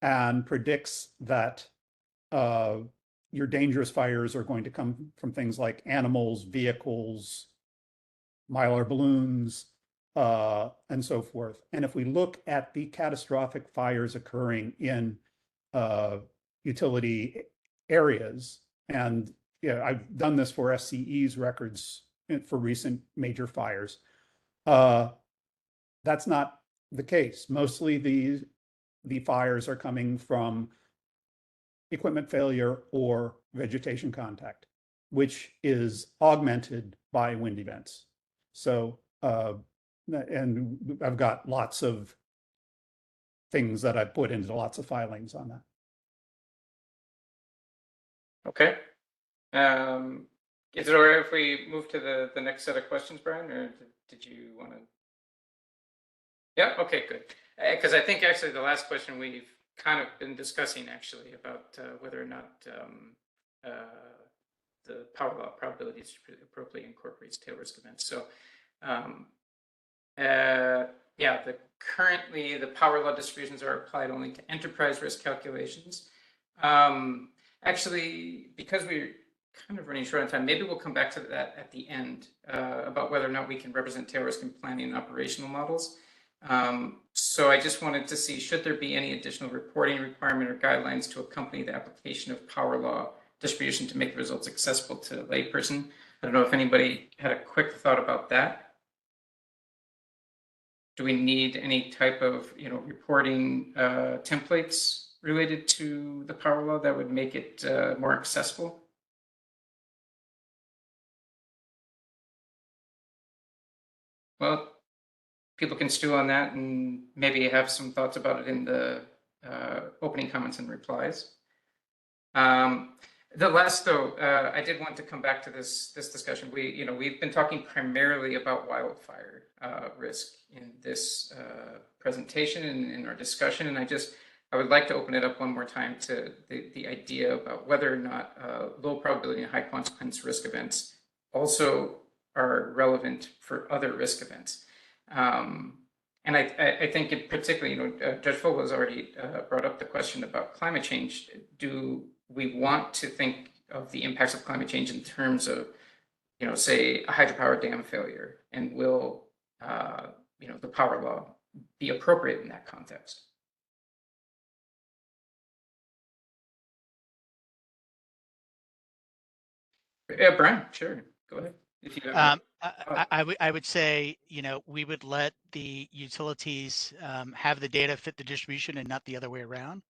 and predicts that your dangerous fires are going to come from things like animals, vehicles, mylar balloons, and so forth. And if we look at the catastrophic fires occurring in utility areas, and I've done this for SCE's records for recent major fires, that's not the case. Mostly the fires are coming from equipment failure or vegetation contact, which is augmented by wind events. So, and I've got lots of things that I've put into lots of filings on that. Okay. Is it all right if we move to the next set of questions, Brian, or did you want to? Yeah, okay, good. Because I think actually the last question we've kind of been discussing actually about whether or not the power law probability appropriately incorporates tail risk events. So yeah, currently the power law distributions are applied only to enterprise risk calculations. Actually, because we're kind of running short on time, maybe we'll come back to that at the end about whether or not we can represent tail risk in planning and operational models. So I just wanted to see, should there be any additional reporting requirement or guidelines to accompany the application of power law distribution to make the results accessible to a layperson? I don't know if anybody had a quick thought about that. Do we need any type of, reporting templates related to the power law that would make it more accessible? Well, people can stew on that and maybe have some thoughts about it in the opening comments and replies. The last, though, I did want to come back to this discussion. We've been talking primarily about wildfire risk in this presentation and in our discussion, and I would like to open it up one more time to the idea about whether or not low probability and high consequence risk events also are relevant for other risk events. And I think in particular, Judge Fogel has already brought up the question about climate change. Do we want to think of the impacts of climate change in terms of, say, a hydropower dam failure, and will, the power law be appropriate in that context? Yeah, Brian, sure, go ahead. If you have I would say, we would let the utilities have the data fit the distribution and not the other way around.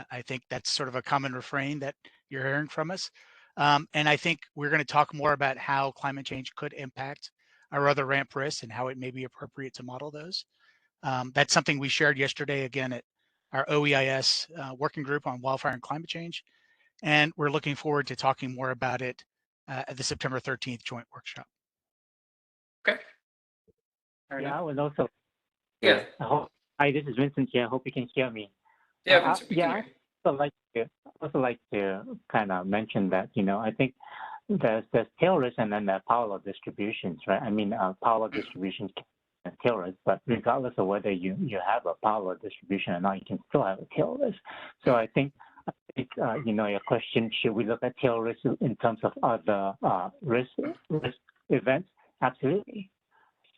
I think that's sort of a common refrain that you're hearing from us. And I think we're going to talk more about how climate change could impact our other ramp risks and how it may be appropriate to model those. That's something we shared yesterday, again, at our OEIS working group on wildfire and climate change. And we're looking forward to talking more about it at the September 13th joint workshop. Okay. Yeah, I would also. Yeah. Hi, this is Vincent here. I hope you can hear me. Yeah, Vincent, we can hear you. I also like to kind of mention that, I think there's tail risk and then the power law distributions, right? I mean, power law distributions and tail risk, but regardless of whether you have a power law distribution or not, you can still have a tail risk. So I think your question, should we look at tail risk in terms of other risk events? Absolutely.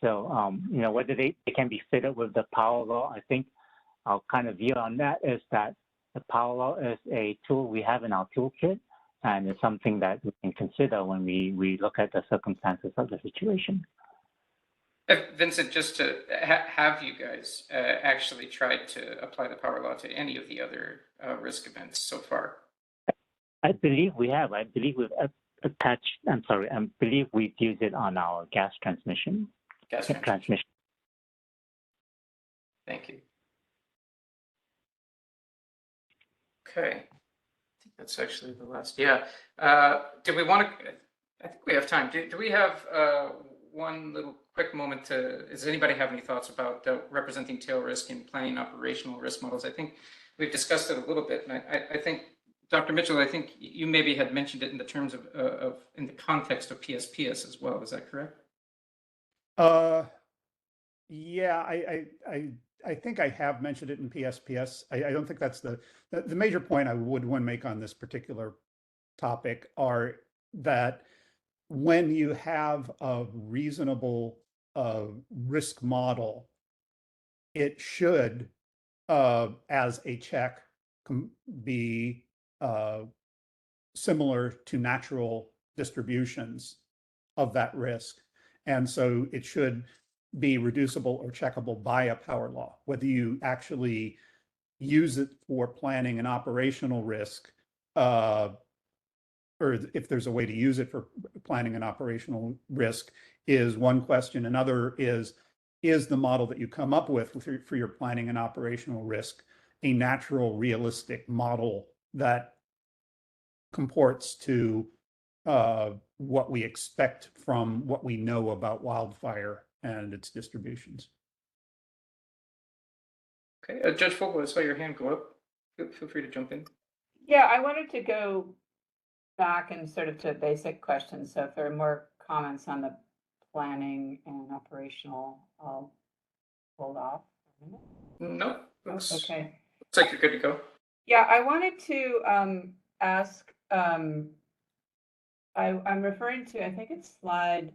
So, whether they can be fitted with the power law, I think our kind of view on that is that the power law is a tool we have in our toolkit, and it's something that we can consider when we look at the circumstances of the situation. Vincent, just to have you guys actually tried to apply the power law to any of the other risk events so far? I believe we have. I believe we've attached, I believe we've used it on our gas transmission. Transmission. Thank you. Okay. I think that's actually the last. Yeah. Do we want to? I think we have time. Do we have one little quick moment to? Does anybody have any thoughts about representing tail risk in planning operational risk models? I think we've discussed it a little bit, and I think Dr. Mitchell, I think you maybe had mentioned it in the terms of in the context of PSPS as well. Is that correct? Yeah, I think I have mentioned it in PSPS. I don't think that's the major point I would want to make on this particular topic are that when you have a reasonable risk model, it should, as a check, be similar to natural distributions of that risk. And so it should be reducible or checkable by a power law. Whether you actually use it for planning and operational risk, or if there's a way to use it for planning and operational risk is one question. Another is the model that you come up with for your planning and operational risk a natural, realistic model that comports to what we expect from what we know about wildfire and its distributions. Okay, Judge Fogel, I saw your hand go up. Feel free to jump in. Yeah, I wanted to go back and sort of to basic questions. So if there are more comments on the planning and operational, I'll hold off. No. Okay. Looks like you're good to go. Yeah, I wanted to ask, I'm referring to, I think it's slide,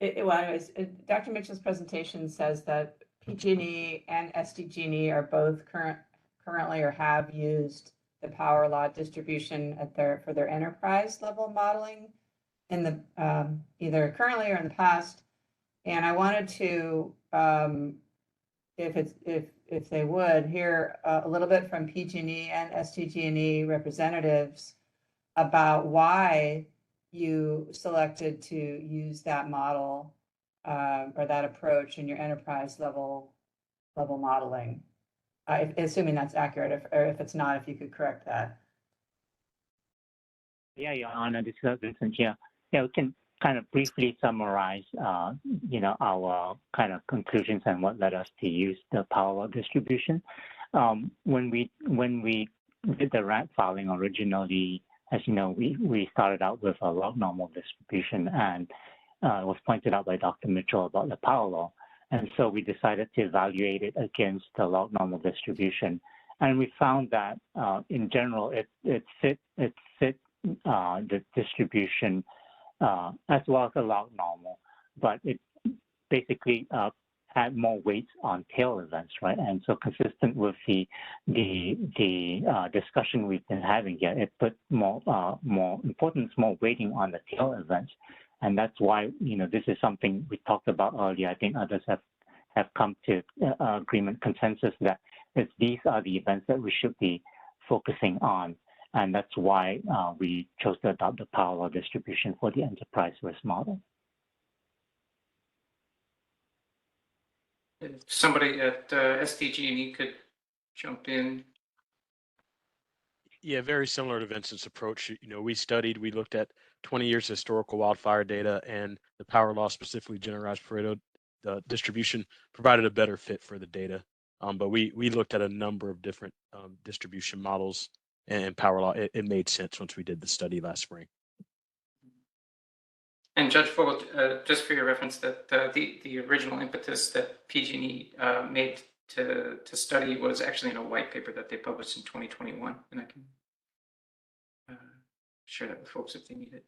anyways, Dr. Mitchell's presentation says that PG&E and SDG&E are both currently or have used the power law distribution for their enterprise level modeling in the either currently or in the past. And I wanted to, if they would, hear a little bit from PG&E and SDG&E representatives about why you selected to use that model or that approach in your enterprise level modeling. Assuming that's accurate, or if it's not, if you could correct that. Yeah, Your Honor, this is Vincent here. Yeah, we can kind of briefly summarize, our kind of conclusions and what led us to use the power law distribution. When we did the RAT filing originally, as you know, we started out with a log normal distribution, and it was pointed out by Dr. Mitchell about the power law. And so we decided to evaluate it against the log normal distribution. And we found that in general, it fit the distribution as well as the log normal, but it basically had more weights on tail events, right? And so consistent with the discussion we've been having here, it put more importance, more weighting on the tail events. And that's why, this is something we talked about earlier. I think others have come to agreement, consensus that these are the events that we should be focusing on. And that's why we chose to adopt the power law distribution for the enterprise risk model. If somebody at SDG&E could jump in. Yeah, very similar to Vincent's approach. We looked at 20 years of historical wildfire data, and the power law, specifically generalized Pareto distribution, provided a better fit for the data. But we looked at a number of different distribution models, and power law, it made sense once we did the study last spring. And Judge Fogel, just for your reference, that the original impetus that PG&E made to study was actually in a white paper that they published in 2021, and I can share that with folks if they need it.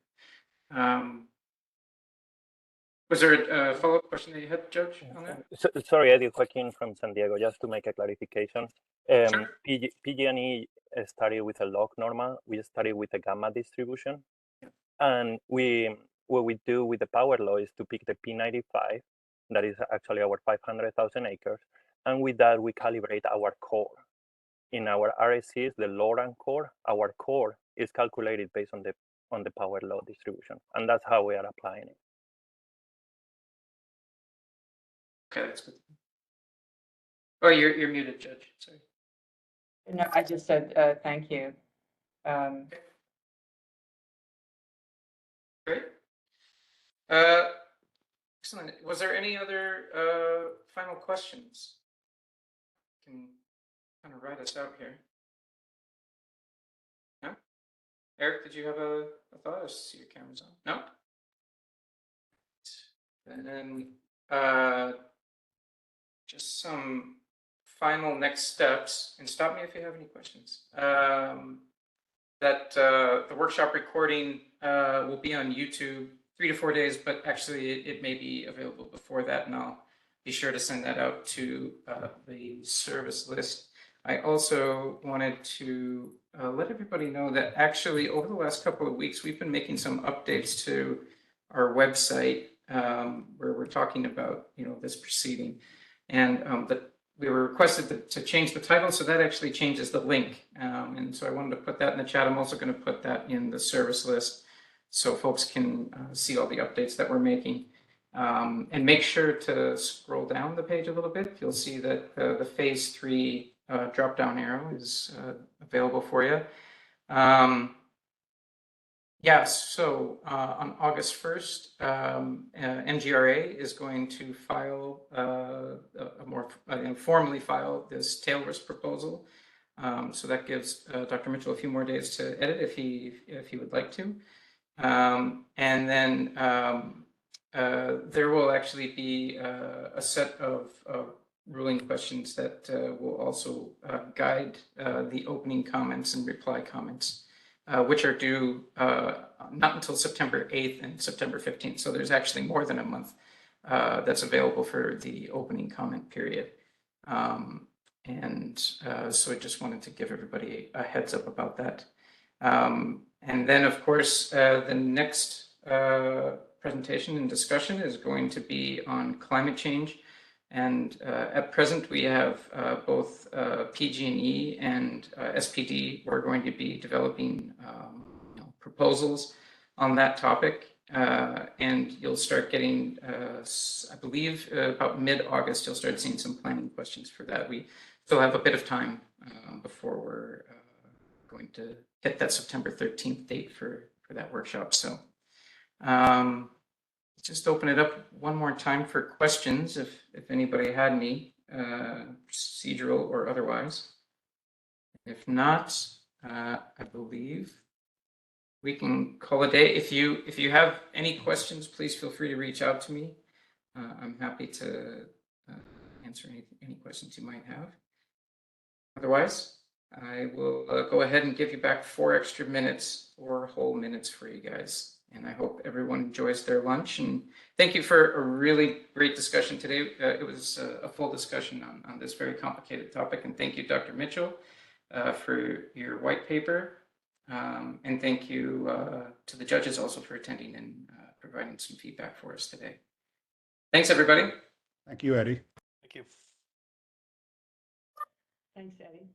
Was there a follow-up question that you had, Judge, on that? Sorry, Eddie Joaquin from San Diego, just to make a clarification. Sure. PG&E studied with a log normal. We studied with a gamma distribution. Yeah. And what we do with the power law is to pick the P95, that is actually our 500,000 acres. And with that, we calibrate our core. In our RSCs, the Loran core, our core is calculated based on the power law distribution. And that's how we are applying it. Okay, that's good. Oh, you're muted, Judge. Sorry. No, I just said thank you. Great. Excellent. Was there any other final questions? I can kind of write us out here. No? Eric, did you have a thought? I see your camera's on. No? And then just some final next steps, and stop me if you have any questions. That the workshop recording will be on YouTube 3 to 4 days, but actually it may be available before that, and I'll be sure to send that out to the service list. I also wanted to let everybody know that actually over the last couple of weeks, we've been making some updates to our website where we're talking about this proceeding, and that we were requested to change the title, so that actually changes the link. And so I wanted to put that in the chat. I'm also going to put that in the service list so folks can see all the updates that we're making. And make sure to scroll down the page a little bit. You'll see that the phase 3 drop-down arrow is available for you. Yes, so on August 1st, MGRA is going to file formally file this tail risk proposal. So that gives Dr. Mitchell a few more days to edit if he would like to. And then there will actually be a set of ruling questions that will also guide the opening comments and reply comments. Which are due not until September 8th and September 15th. So there's actually more than a month that's available for the opening comment period. So I just wanted to give everybody a heads up about that. And then, of course, the next presentation and discussion is going to be on climate change. And at present, we have both PG&E and SPD. We're going to be developing proposals on that topic. And you'll start getting, I believe, about mid-August, you'll start seeing some planning questions for that. We still have a bit of time before we're going to hit that September 13th date for that workshop. So just open it up one more time for questions if anybody had any, procedural or otherwise. If not, I believe we can call a day. If you have any questions, please feel free to reach out to me. I'm happy to answer any questions you might have. Otherwise, I will go ahead and give you back 4 extra minutes, 4 whole minutes for you guys. And I hope everyone enjoys their lunch. And thank you for a really great discussion today. It was a full discussion on this very complicated topic. And thank you, Dr. Mitchell, for your white paper. And thank you to the judges also for attending and providing some feedback for us today. Thanks, everybody. Thank you, Eddie. Thank you. Thanks, Eddie.